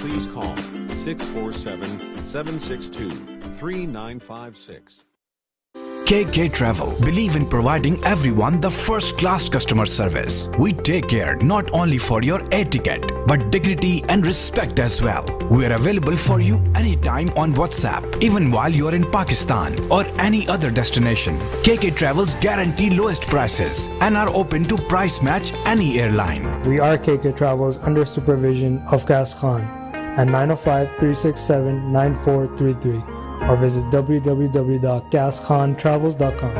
Please call 647-762-3956. KK Travel believe in providing everyone the first-class customer service. We take care not only for your air ticket, but dignity and respect as well. We are available for you anytime on WhatsApp, even while you are in Pakistan or any other destination. KK Travels guarantee lowest prices and are open to price match any airline. We are KK Travels under supervision of Gas Khan at 905-367-9433 or visit www.gaskhontravels.com.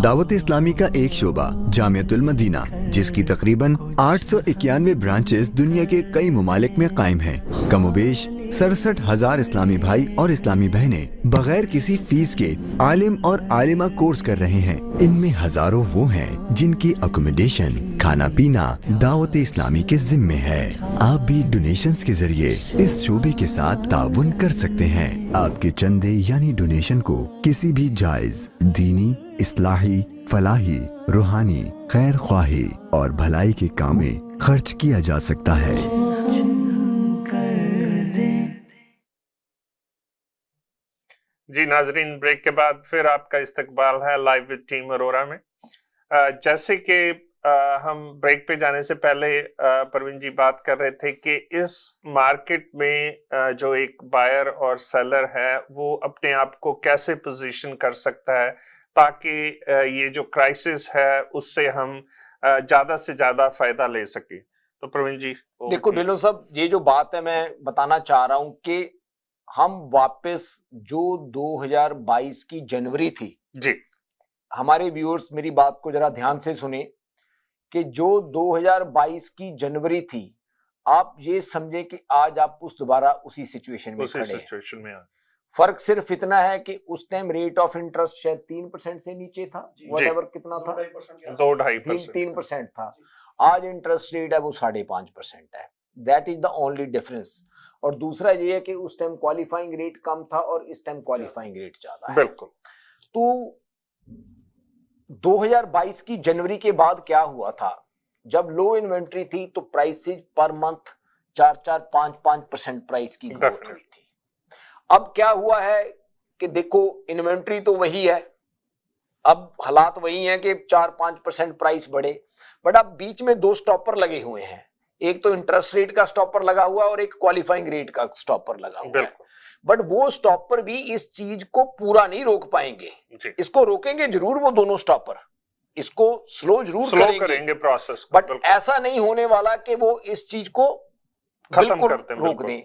Dawat Islami का एक शोबा Jamiatul Medina, जिसकी तकरीबन 891 branches दुनिया के कई ममालिक में कायम हैं। कमोबेश 67,000 इस्लामी भाई और इस्लामी बहनें बगैर किसी फीस के आलिम और आलिमा कोर्स कर रहे हैं। इनमें हजारों वो हैं जिनकी अकोमोडेशन, खाना पीना दावत इस्लामी के जिम्मे है। आप भी डोनेशंस के जरिए इस शोबे के साथ ताउन कर सकते हैं। आपके चंदे यानी डोनेशन को किसी भी जायज दीनी, इस्लाही, फलाही, रूहानी, खैर ख्वाही और भलाई के काम में खर्च किया जा सकता है। जी नाजरीन, ब्रेक के बाद फिर आपका इस्तकबाल है लाइव विद टीम अरोरा में। जैसे कि हम ब्रेक पे जाने से पहले परवीन जी बात कर रहे थे कि इस मार्केट में जो एक बायर और सेलर है वो अपने आप को कैसे पोजीशन कर सकता है ताकि ये जो क्राइसिस है उससे हम ज्यादा से ज्यादा फायदा ले सके। तो प्रवीण जी देखो ढिल्लों साहब, ये जो बात है मैं बताना चाह रहा हूं कि हम वापस जो 2022 की जनवरी थी जी, हमारे व्यूअर्स मेरी बात को जरा ध्यान से सुने कि जो 2022 की जनवरी थी, आप ये समझे कि आज आप दोबारा उसी सिचुएशन में खड़े हैं। फर्क सिर्फ इतना है कि उस टाइम रेट ऑफ इंटरेस्ट शायद 3% से नीचे था, व्हाटएवर कितना था, 3% था। आज इंटरेस्ट रेट है वो 5.5% है। That is the only difference. और दूसरा ये है कि उस टाइम क्वालिफाइंग रेट कम था और इस टाइम क्वालिफाइंग रेट ज्यादा है। बिल्कुल। तो 2022 की जनवरी के बाद क्या हुआ था, जब लो इन्वेंट्री थी तो प्राइसेज पर मंथ 4-5% प्राइस की ग्रोथ हुई थी। अब क्या हुआ है कि देखो इन्वेंट्री तो वही है, अब हालात वही हैं कि 4-5% प्राइस बढ़े, बट अब बीच में दो स्टॉपर लगे हुए हैं। एक तो इंटरेस्ट रेट का स्टॉपर लगा हुआ है और एक क्वालिफाइंग रेट का स्टॉपर लगा हुआ है। बट वो स्टॉपर भी इस चीज को पूरा नहीं रोक पाएंगे। इसको रोकेंगे जरूर वो दोनों स्टॉपर, इसको स्लो जरूर करेंगे प्रोसेस, बट ऐसा नहीं होने वाला कि वो इस चीज को खत्म करते रोक दें।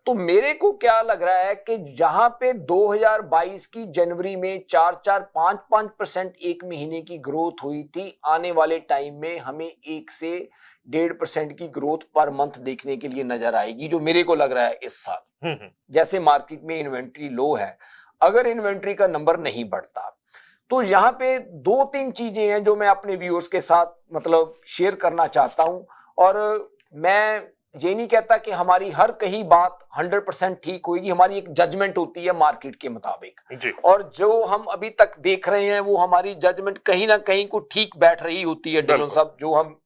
तो मेरे को क्या लग रहा है कि जहां पे 2022 की जनवरी में 4-5% एक महीने की ग्रोथ हुई थी, आने वाले टाइम में हमें 1 से 1.5% की ग्रोथ पर मंथ देखने के लिए नजर आएगी, जो मेरे को लग रहा है इस साल। जैसे मार्केट में इन्वेंट्री लो है, अगर इन्वेंट्री का नंबर नहीं बढ़ता तो यहाँ पे 2-3 चीजें हैं जो मैं अपने व्यूअर्स के साथ मतलब शेयर करना चाहता हूं। और मैं ये नहीं कहता कि हमारी हर कहीं बात 100% ठीक होगी, हमारी एक जजमेंट होती है मार्केट के मुताबिक, और जो हम अभी तक देख रहे हैं वो हमारी जजमेंट कहीं ना कहीं को ठीक बैठ रही होती है डिलोन साहब, जो हम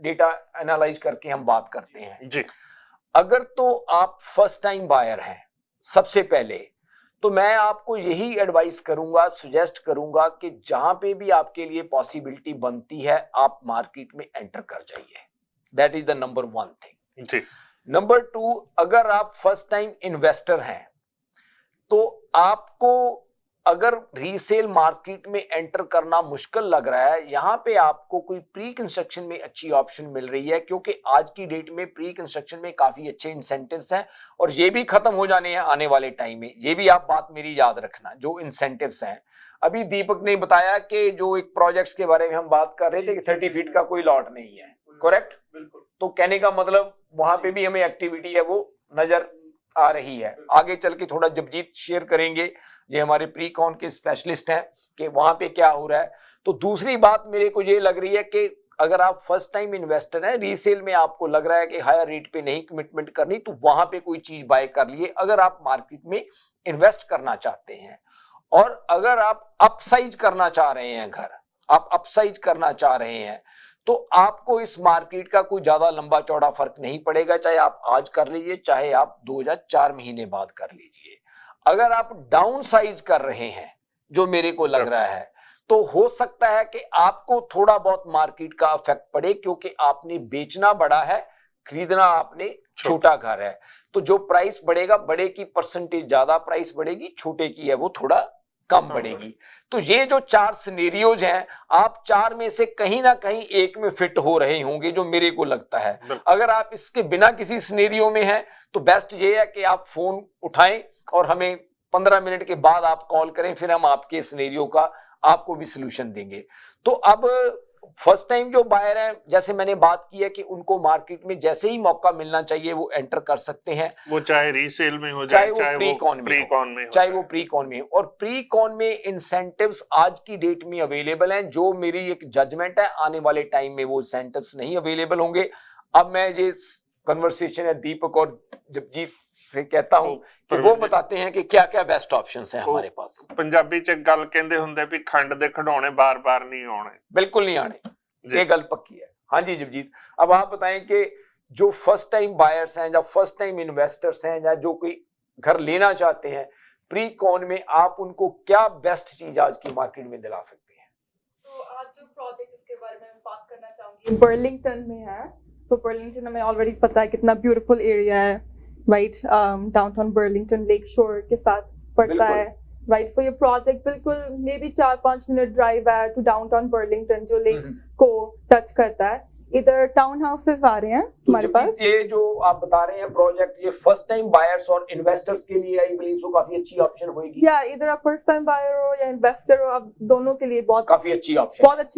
डेटा एनालाइज करके हम बात करते हैं जी। अगर तो आप फर्स्ट टाइम बायर हैं सबसे पहले, तो मैं आपको यही एडवाइस करूंगा, सजेस्ट करूंगा कि जहां पे भी आपके लिए पॉसिबिलिटी बनती है आप मार्केट में एंटर कर जाइए। That is the number 1 thing जी। नंबर 2, अगर आप फर्स्ट टाइम इन्वेस्टर हैं तो आपको अगर रीसेल मार्केट में एंटर करना मुश्किल लग रहा है, यहाँ पे आपको कोई प्री कंस्ट्रक्शन में अच्छी ऑप्शन मिल रही है, क्योंकि आज की डेट में प्री कंस्ट्रक्शन में काफी अच्छे इंसेंटिव्स हैं और ये भी खत्म हो जाने हैं आने वाले टाइम में। ये भी आप बात मेरी याद रखना, जो इंसेंटिव्स हैं। अभी दीपक ने बताया कि जो एक प्रोजेक्ट्स के बारे में हम बात कर रहे थे कि 30 फीट का कोई लॉट नहीं है, करेक्ट? तो कहने का मतलब वहां पे भी हमें एक्टिविटी है वो नजर आ रही है। आगे चल के थोड़ा जबजीत शेयर करेंगे, ये हमारे प्री कॉन के स्पेशलिस्ट हैं, कि वहां पे क्या हो रहा है। तो दूसरी बात मेरे को ये लग रही है कि अगर आप फर्स्ट टाइम इन्वेस्टर हैं, रीसेल में आपको लग रहा है कि हायर रेट पे नहीं कमिटमेंट करनी, तो वहां पे कोई चीज बाय कर लिए अगर आप मार्केट में इन्वेस्ट करना चाहते हैं। और अगर आप अपसाइज करना चाह रहे हैं घर, आप अपसाइज करना चाह रहे हैं, तो आपको इस मार्केट का कोई ज्यादा लंबा चौड़ा फर्क नहीं पड़ेगा, चाहे आप आज कर लीजिए चाहे आप 2 या 4 महीने बाद कर लीजिए। अगर आप डाउन साइज कर रहे हैं, जो मेरे को लग रहा है, तो हो सकता है कि आपको थोड़ा बहुत मार्केट का इफेक्ट पड़े, क्योंकि आपने बेचना बड़ा है, खरीदना आपने छोटा घर है। तो जो प्राइस बढ़ेगा, बड़े की परसेंटेज ज्यादा प्राइस बढ़ेगी, छोटे की है वो थोड़ा कम बढ़ेगी। तो ये जो 4 सिनेरियोज हैं, आप 4 में से कहीं ना कहीं एक में फिट हो रहे होंगे, जो मेरे को लगता है। अगर आप इसके बिना किसी सिनेरियो में हैं, तो बेस्ट ये है कि आप फोन उठाएं और हमें 15 मिनट के बाद आप कॉल करें, फिर हम आपके सिनेरियो का आपको भी सोल्यूशन देंगे। तो अब फर्स्ट टाइम जो बायर है, जैसे मैंने बात की है कि उनको मार्केट में जैसे ही मौका मिलना चाहिए वो एंटर कर सकते हैं, वो चाहे रीसेल में हो जाए, चाहे वो प्री कॉन में, चाहे वो प्री कॉन में। और प्री कॉन में इंसेंटिव्स आज की डेट में अवेलेबल हैं, जो मेरी एक जजमेंट है, आने वाले टाइम में वो इंसेंटिव्स नहीं अवेलेबल होंगे। अब मैं ये कन्वर्सेशन है दीपक और जगजीत से कहता हूं कि वो बताते हैं कि क्या क्या बेस्ट ऑप्शंस हैं हमारे पास। पंजाबी च गल कहंदे हुंदे भी खंड दे खिडौने बार-बार नहीं आने, बिल्कुल नहीं आने, ये गल पक्की है। हाँ जी जगजीत, अब आप बताएं कि जो फर्स्ट टाइम बायर्स हैं या फर्स्ट टाइम इन्वेस्टर्स हैं या जो कोई घर लेना चाहते हैं, प्री कॉन में आप उनको क्या बेस्ट चीज आज की मार्केट में दिला सकते हैं? तो आज जो प्रोजेक्ट इसके बारे में बात करना चाहूंगी, बर्लिंगटन में है। तो बर्लिंगटन हमें ऑलरेडी पता है कितना ब्यूटीफुल एरिया है, राइट? डाउनटाउन बर्लिंगटन लेक शोर के साथ पड़ता है, राइट? तो ये प्रोजेक्ट बिल्कुल मे बी 4-5 मिनट ड्राइव है टू डाउनटाउन बर्लिंगटन, जो लेक को टच करता है। इधर टाउन हाउसेस आ रहे हैं हमारे पास। ये जो आप बता रहे हैं प्रोजेक्ट, ये फर्स्ट टाइम बायर्स और इन्वेस्टर्स के लिए आई बिलीव सो काफी अच्छी ऑप्शन होगी। या इधर आप फर्स्ट टाइम बायर हो या इन्वेस्टर हो, आप दोनों के लिए काफी अच्छी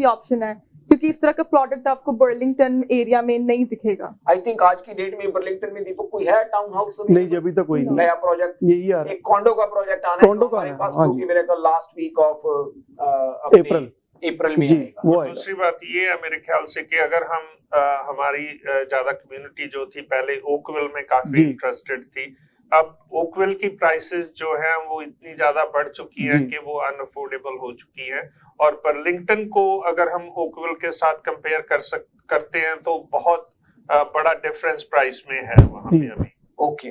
ऑप्शन है, क्योंकि इस तरह का प्रोडक्ट आपको बर्लिंगटन एरिया में नहीं दिखेगा। आई थिंक आज की डेट में बर्लिंगटन में दीपक कोई है टाउन हाउस? नहीं, अभी तक कोई नया प्रोजेक्ट यही आ रहा है। एक कॉन्डो का प्रोजेक्ट आना है हमारे पास, जो कि मेरे ख्याल लास्ट वीक ऑफ अप्रैल में आएगा। दूसरी बात ये है मेरे ख्याल से कि अगर हम हमारी ज्यादा कम्युनिटी जो थी पहले ओकविल में काफी इंटरेस्टेड थी, अब ओकविल की प्राइसेस जो है वो इतनी ज्यादा बढ़ चुकी है कि वो अनअफोर्डेबल हो चुकी है। और बर्लिंगटन को अगर हम ओकविल के साथ कंपेयर करते हैं तो बहुत बड़ा डिफरेंस प्राइस में है वहाँ पे अभी। ओके,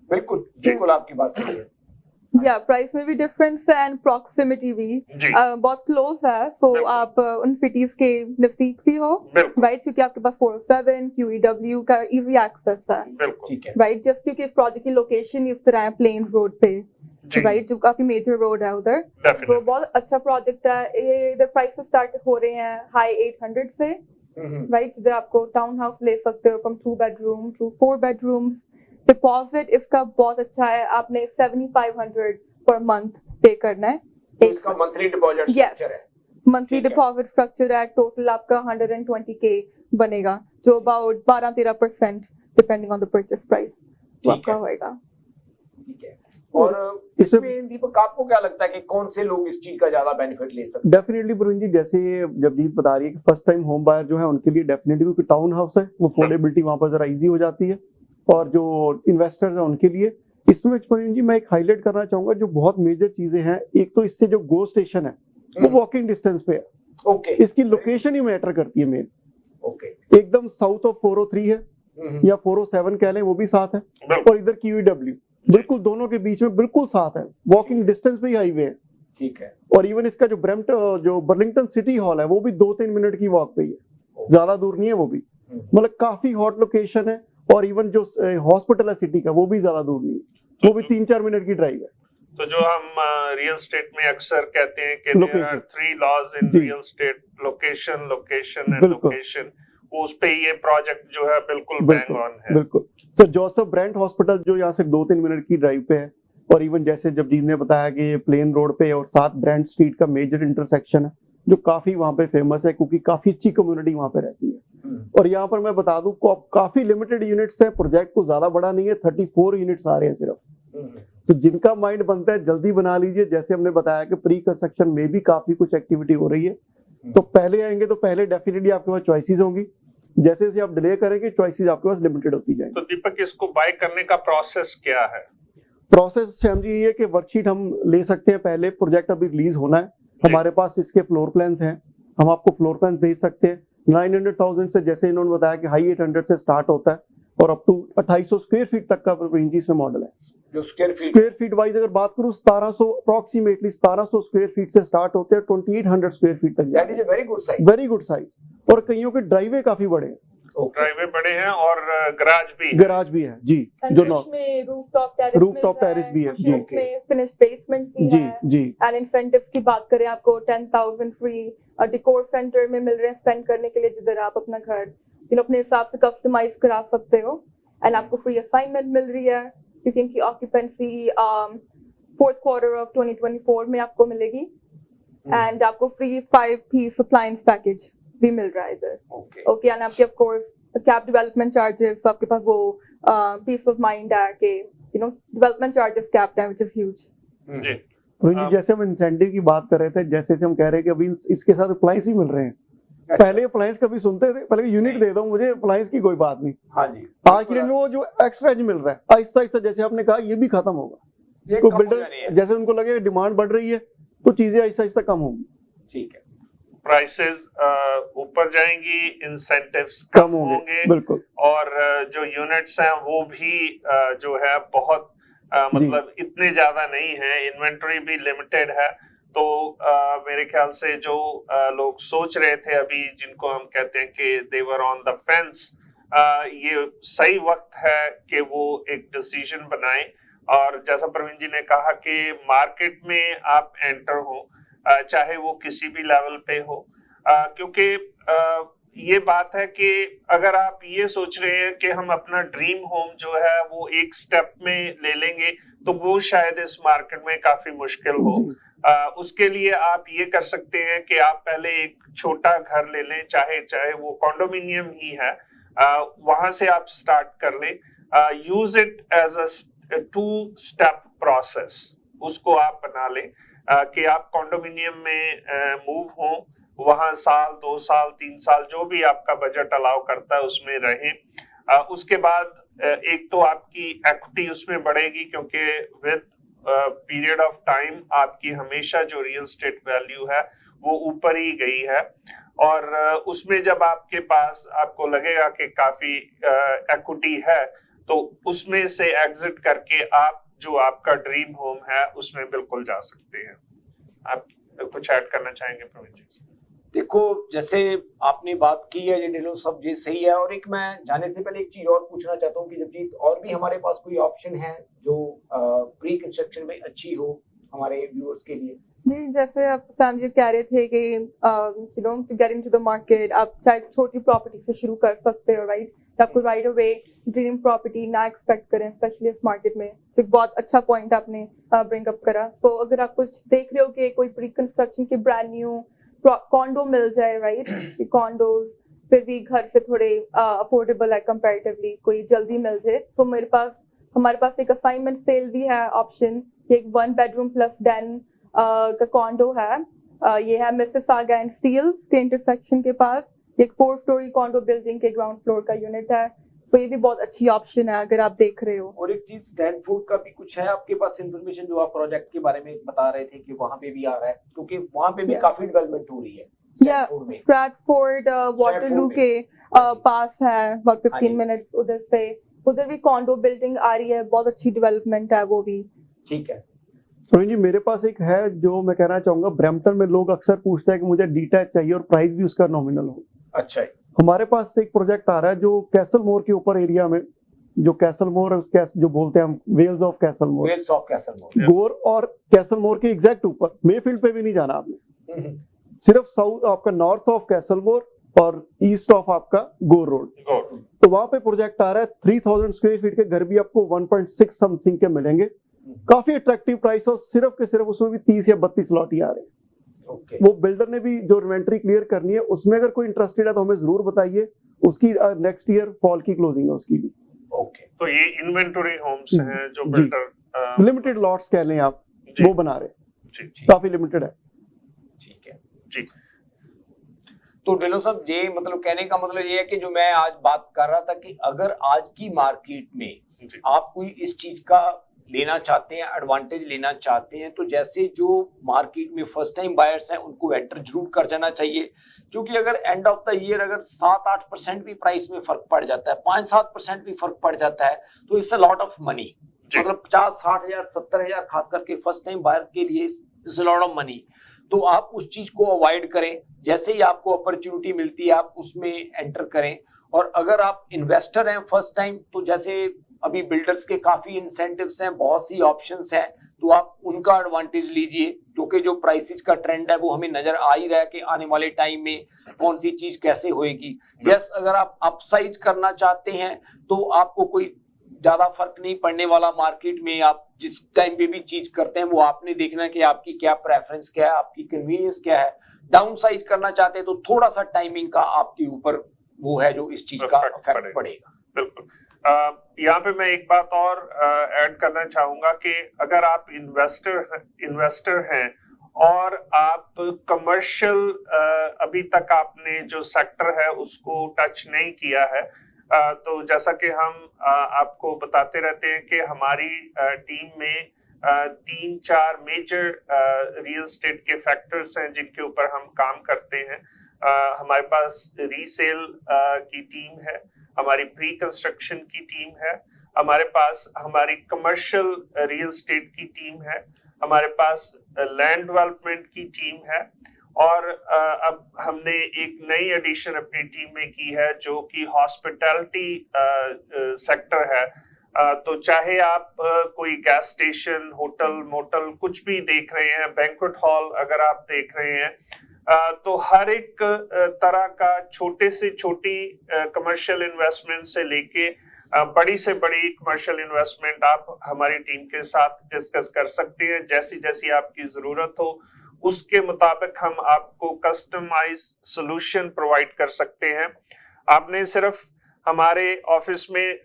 बिल्कुल आपकी बात सही है। या प्राइस में भी डिफरेंस है एंड प्रॉक्सिमिटी भी बहुत क्लोज है। तो आप उन सिटीज के नजदीक भी हो, राइट? क्योंकि आपके पास 407 QEW का इजी एक्सेस है, राइट? जस्ट क्योंकि इस प्रोजेक्ट की लोकेशन इस तरह है प्लेन्स रोड पे, राइट? जो काफी मेजर रोड है उधर। तो बहुत अच्छा प्रोजेक्ट है ये। इधर प्राइसेस स्टार्ट हो रहे हैं हाई 800 से, राइट? इधर आपको टाउन हाउस ले सकते हो from 2 bedroom to 4 bedrooms. Deposit इसका बहुत अच्छा है, आपने 7500 पर मंथ पे करना है। तो इसका मंथली डिपॉजिट स्ट्रक्चर है, मंथली डिपॉजिट स्ट्रक्चर है। टोटल आपका 120K बनेगा, जो about 12-13% depending on the purchase price आपका होएगा। ठीक है। और इसमें दीपक आपको क्या लगता है कि कौन से लोग इस चीज का ज्यादा बेनिफिट ले सकते हैं? डेफिनेटली प्रवीण जी, जैसे जगदीप बता रही है कि फर्स्ट टाइम होम बायर जो है उनके लिए डेफिनेटली, क्योंकि टाउन हाउस है वो अफोर्डेबिलिटी वहां पर जरा इजी हो जाती है। और जो इन्वेस्टर्स हैं उनके लिए इसमें प्रवीण जी मैं एक हाईलाइट करना चाहूंगा, जो बहुत मेजर चीजें हैं। एक तो इससे जो गो स्टेशन है वो वॉकिंग डिस्टेंस पे है। ओके, इसकी लोकेशन ही मैटर करती है मेन। ओके, एकदम साउथ ऑफ 403 है या 407 कह लें, वो भी साथ है। और इधर QEW बिल्कुल दोनों के बीच में बिल्कुल साथ है, वॉकिंग डिस्टेंस पे ही हाईवे है। ठीक है। और इवन इसका जो जो बर्लिंगटन सिटी हॉल है वो भी 2-3 मिनट की वॉक पे ही है, ज्यादा दूर नहीं है वो भी। मतलब काफी हॉट लोकेशन है। और इवन जो हॉस्पिटल है सिटी का वो भी ज्यादा दूर नहीं है, वो भी 3-4 मिनट की ड्राइव है। तो जो हम रियल एस्टेट में अक्सर कहते हैं कि there are 3 laws in real estate, location, location and location, उस पे ये प्रोजेक्ट जो है बिल्कुल बैंग ऑन है। बिल्कुल सर, जोसेफ ब्रेंट हॉस्पिटल जो यहाँ से 2-3 मिनट की ड्राइव पे है, और इवन जैसे जब जी ने बताया कि ये प्लेन रोड पे और साथ ब्रांड स्ट्रीट का मेजर इंटरसेक्शन है जो काफी वहाँ पे फेमस है, क्योंकि काफी अच्छी कम्युनिटी वहाँ पे रहती है। और यहाँ पर मैं बता दूं काफी लिमिटेड यूनिट्स है, प्रोजेक्ट को ज्यादा बड़ा नहीं है, 34 यूनिट्स आ रहे हैं सिर्फ। तो जिनका माइंड बनता है जल्दी बना लीजिए। जैसे हमने बताया कि प्री कंस्ट्रक्शन में भी काफी कुछ एक्टिविटी हो रही है, तो पहले आएंगे तो पहले डेफिनेटली आपके पास चॉइसेस होंगी, जैसे जैसे आप डिले करेंगे चॉइसेस आपके पास लिमिटेड होती जाएंगी। तो दीपक, इसको बाय करने का प्रोसेस क्या है? प्रोसेस श्याम जी ये है कि वर्कशीट हम ले सकते हैं, पहले प्रोजेक्ट अभी रिलीज होना है, हमारे पास इसके फ्लोर प्लान्स हैं, हम आपको फ्लोर प्लान भेज सकते हैं। 900,000 से, जैसे इन्होंने बताया कि हाई 800 से स्टार्ट होता है और अप टू 2800 स्क्वायर फीट तक का रेंज में मॉडल है। जो स्क्वायर फीट वाइज अगर बात करूं 1700 अप्रोक्सीमेटली 1700 स्क्वायर फीट से स्टार्ट होते हैं 2800 स्क्वायर फीट तक। That is a very good size, very good size. और कईयों के ड्राइवे काफी बड़े हैं, ड्राइवे बड़े हैं और गराज भी है जी, जो रूफटॉप टेरेस भी है जी, फिनिश बेसमेंट भी जी है जी। एंड इंसेंटिव्स की बात करें, आपको 10,000 फ्री डिकोर सेंटर में मिल रहे हैं स्पेंड करने के लिए, जिधर आप अपना घर अपने हिसाब से कस्टमाइज करा सकते हो। एंड आपको फ्री असाइनमेंट मिल रही है, क्योंकि इनकी ऑक्यूपेंसी 4th quarter of 2024 में आपको मिलेगी। एंड आपको फ्री 5 piece अप्लायंस पैकेज भी मिल रहा है इधर। ओके, एंड आपके of course cap development charges, आपके पास वो पीस ऑफ माइंड है कि डेवलपमेंट चार्जेस कैप्ड है, व्हिच इज ह्यूज जी। तो जैसे हम इंसेंटिव की बात कर रहे थे, जैसे हम कह रहे हैं कि अभी इसके साथ अप्लायंस भी मिल रहे हैं। पहले अप्लायंस कभी सुनते थे, पहले यूनिट दे दो मुझे, अप्लायंस की कोई बात नहीं। हाँ जी, आज के दिन वो जो एक्स्ट्रा मिल रहा है आहिस्ता आहिस्ता, जैसे आपने कहा ये भी खत्म होगा। तो बिल्डर जैसे उनको लगे डिमांड बढ़ रही है तो चीजें आहिस्ता आहिस्ता कम होंगी। ठीक है, प्राइसेस ऊपर जाएंगी, इंसेंटिव्स कम होंगे, बिल्कुल। और जो यूनिट्स हैं वो भी जो है बहुत मतलब इतने ज्यादा नहीं है, इन्वेंटरी भी लिमिटेड है। तो मेरे ख्याल से जो लोग सोच रहे थे अभी, जिनको हम कहते हैं कि दे वर ऑन द फेंस, ये सही वक्त है कि वो एक डिसीजन बनाएं। और जैसा प्रवीण जी ने कहा कि मार्केट में आप एंटर हो, चाहे वो किसी भी लेवल पे हो, क्योंकि ये बात है कि अगर आप ये सोच रहे हैं कि हम अपना ड्रीम होम जो है वो एक स्टेप में ले लेंगे, तो वो शायद इस मार्केट में काफी मुश्किल हो। उसके लिए आप ये कर सकते हैं कि आप पहले एक छोटा घर ले लें, चाहे वो कॉन्डोमिनियम ही है, वहां से आप स्टार्ट कर लें। Use it as a 2-step process, उसको आप बना लें कि आप कॉन्डोमिनियम में मूव हो, वहां साल 2 साल 3 साल जो भी आपका बजट अलाउ करता है उसमें रहें। उसके बाद एक तो आपकी इक्विटी उसमें बढ़ेगी, क्योंकि विद पीरियड ऑफ टाइम आपकी हमेशा जो रियल एस्टेट वैल्यू है वो ऊपर ही गई है। और उसमें जब आपके पास आपको लगेगा कि काफी इक्विटी है, तो उसमें से एग्जिट करके आप जो आपका ड्रीम होम है उसमें बिल्कुल जा सकते हैं। आप कुछ ऐड करना चाहेंगे प्रवीण जी? देखो, जैसे आपने बात की है ये सब ये सही है, और एक मैं जाने से पहले एक चीज और पूछना चाहता हूँ कि जबकि और भी हमारे पास कोई ऑप्शन है जो प्री कंस्ट्रक्शन में अच्छी हो हमारे व्यूअर्स के लिए? जी, जैसे आप सैम जी कह रहे थे कि to get into the market, आप चाहे छोटी प्रॉपर्टी से शुरू कर सकते हो, राइट? आपको राइट अवे ड्रीम प्रॉपर्टी ना एक्सपेक्ट करें, स्पेशली इस मार्केट में। तो एक बहुत अच्छा पॉइंट आपने ब्रिंग अप करा। तो अगर आप कुछ देख रहे हो कि कोई प्री कंस्ट्रक्शन की ब्रांड न्यू कॉन्डो मिल जाए, राइट? कॉन्डोज फिर भी घर से थोड़े अफोर्डेबल है कंपैरेटिवली, कोई जल्दी मिल जाए, तो हमारे पास एक असाइनमेंट सेल भी है ऑप्शन। एक 1 bedroom plus den का कॉन्डो है, ये है मिसिसागा एंड स्टील के इंटरसेक्शन के पास। एक 4 story कॉन्डो बिल्डिंग के ग्राउंड फ्लोर का यूनिट है, तो ये भी बहुत अच्छी ऑप्शन है अगर आप देख रहे हो। और एक चीज स्टैनफोर्ड का भी कुछ है आपके पास इंफॉर्मेशन, जो आप प्रोजेक्ट के बारे में बता रहे थे कि वहां पे भी आ रहा है, क्योंकि वहां पे भी काफी डेवलपमेंट हो रही है। स्ट्रैटफोर्ड वाटरलू के पास है, about 15 मिनट्स उधर भी कॉन्डो बिल्डिंग आ रही है, बहुत अच्छी डेवलपमेंट है वो भी। ठीक है प्रवीण जी, मेरे पास एक है जो मैं कहना चाहूंगा। ब्रैम्पटन में लोग अक्सर पूछते हैं कि मुझे डीटैच चाहिए और प्राइस भी उसका नॉमिनल हो। अच्छा, हमारे पास एक प्रोजेक्ट आ रहा है जो कैसल मोर के ऊपर एरिया में जो कैसलमोर जो बोलते हैं हम वेल्स ऑफ कैसलमोर, गोर और कैसलमोर के एग्जैक्ट ऊपर, मेफील्ड पे भी नहीं जाना आपने, सिर्फ साउथ आपका नॉर्थ ऑफ कैसलमोर और ईस्ट ऑफ आपका गोर रोड, तो वहां पे प्रोजेक्ट आ रहा है 3000 स्क्वायर फीट के घर भी आपको 1.6 समथिंग के मिलेंगे, काफी अट्रैक्टिव प्राइस, और सिर्फ के सिर्फ उसमें भी 30 या 32 लॉट ही आ रहे हैं। वो बिल्डर ने भी जो इन्वेंट्री क्लियर करनी है, उसमें अगर कोई इंटरेस्टेड है तो हमें जरूर बताइए, उसकी नेक्स्ट ईयर फॉल की क्लोजिंग है उसकी भी। तो ये इन्वेंटरी होम्स हैं जो बिल्डर लिमिटेड लॉट्स कह लें आप, वो बना रहे, काफी लिमिटेड है। ठीक है जी। तो डिलो साहब, ये मतलब कहने का मतलब ये है कि जो मैं आज बात कर रहा था कि अगर आज की मार्केट में आप कोई इस चीज का लेना चाहते हैं, एडवांटेज लेना चाहते हैं, तो जैसे जो मार्केट में फर्स्ट टाइम बायर्स हैं उनको एंटर जरूर कर जाना चाहिए, क्योंकि अगर एंड ऑफ द ईयर अगर 7-8% भी प्राइस में फर्क पड़ जाता है, 5-7% भी फर्क पड़ जाता है, तो इससे लॉट ऑफ मनी, मतलब 50-60 हजार 70 हजार खास करके फर्स्ट टाइम बायर के लिए इट्स लॉट ऑफ मनी। तो आप उस चीज को अवॉइड करें, जैसे ही आपको अपॉर्चुनिटी मिलती है आप उसमें एंटर करें। और अगर आप इन्वेस्टर हैं फर्स्ट टाइम, तो जैसे अभी बिल्डर्स के काफी इंसेंटिव्स हैं, बहुत सी ऑप्शंस हैं, तो आप उनका एडवांटेज लीजिए, क्योंकि जो प्राइसेस का ट्रेंड है वो हमें नजर आ ही रहा है कि आने वाले टाइम में कौन सी चीज कैसे होएगी। यस, अगर आप अपसाइज करना चाहते हैं तो आपको कोई ज्यादा फर्क नहीं पड़ने वाला, मार्केट में आप जिस टाइम पे भी चीज करते हैं वो आपने देखना है कि आपकी क्या प्रेफरेंस क्या है, आपकी कन्वीनियंस क्या है। डाउन साइज करना चाहते हैं तो थोड़ा सा टाइमिंग का आपके ऊपर वो है जो इस चीज का इफेक्ट पड़ेगा। बिल्कुल। यहाँ पे मैं एक बात और ऐड करना चाहूंगा कि अगर आप इन्वेस्टर हैं और आप कमर्शियल अभी तक आपने जो सेक्टर है उसको टच नहीं किया है, तो जैसा कि हम आपको बताते रहते हैं कि हमारी टीम में 3-4 मेजर रियल एस्टेट के फैक्टर्स हैं जिनके ऊपर हम काम करते हैं। हमारे पास रीसेल की टीम है, हमारी प्री कंस्ट्रक्शन की टीम है, हमारे पास हमारी कमर्शियल रियल एस्टेट की टीम है, हमारे पास लैंड डेवलपमेंट की टीम है, और अब हमने एक नई एडिशन अपनी टीम में की है जो कि हॉस्पिटैलिटी सेक्टर है। तो चाहे आप कोई गैस स्टेशन, होटल, मोटल कुछ भी देख रहे हैं, बैंक्वेट हॉल अगर आप देख रहे हैं, तो हर एक तरह का छोटे से छोटी कमर्शियल इन्वेस्टमेंट से लेके बड़ी से बड़ी कमर्शियल इन्वेस्टमेंट आप हमारी टीम के साथ डिस्कस कर सकते हैं। जैसी जैसी आपकी जरूरत हो उसके मुताबिक हम आपको कस्टमाइज सॉल्यूशन प्रोवाइड कर सकते हैं। आपने सिर्फ हमारे ऑफिस में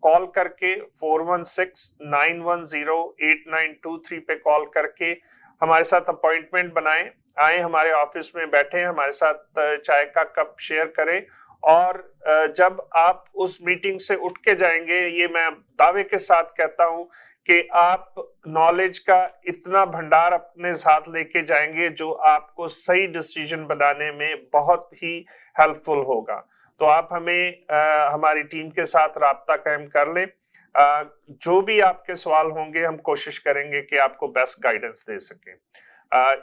कॉल करके 416-910-8923 पे कॉल करके हमारे साथ अपॉइंटमेंट बनाएं, आए हमारे ऑफिस में बैठे, हमारे साथ चाय का कप शेयर करें, और जब आप उस मीटिंग से उठ के जाएंगे, ये मैं दावे के साथ कहता हूं कि आप नॉलेज का इतना भंडार अपने साथ लेके जाएंगे जो आपको सही डिसीजन बनाने में बहुत ही हेल्पफुल होगा। तो आप हमें हमारी टीम के साथ राब्ता कायम कर लें। जो भी आपके सवाल होंगे हम कोशिश करेंगे कि आपको बेस्ट गाइडेंस दे सकें।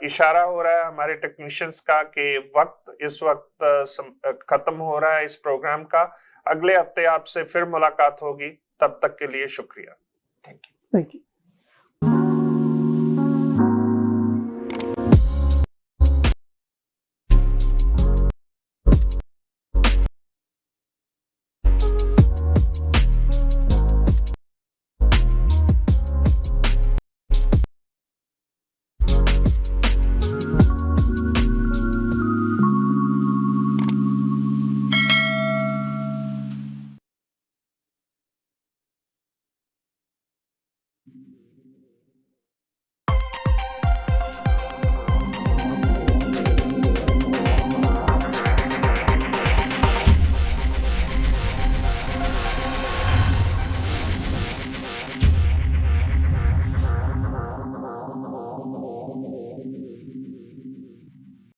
इशारा हो रहा है हमारे टेक्नीशियंस का कि इस वक्त खत्म हो रहा है इस प्रोग्राम का। अगले हफ्ते आपसे फिर मुलाकात होगी, तब तक के लिए शुक्रिया। Thank you. Thank you.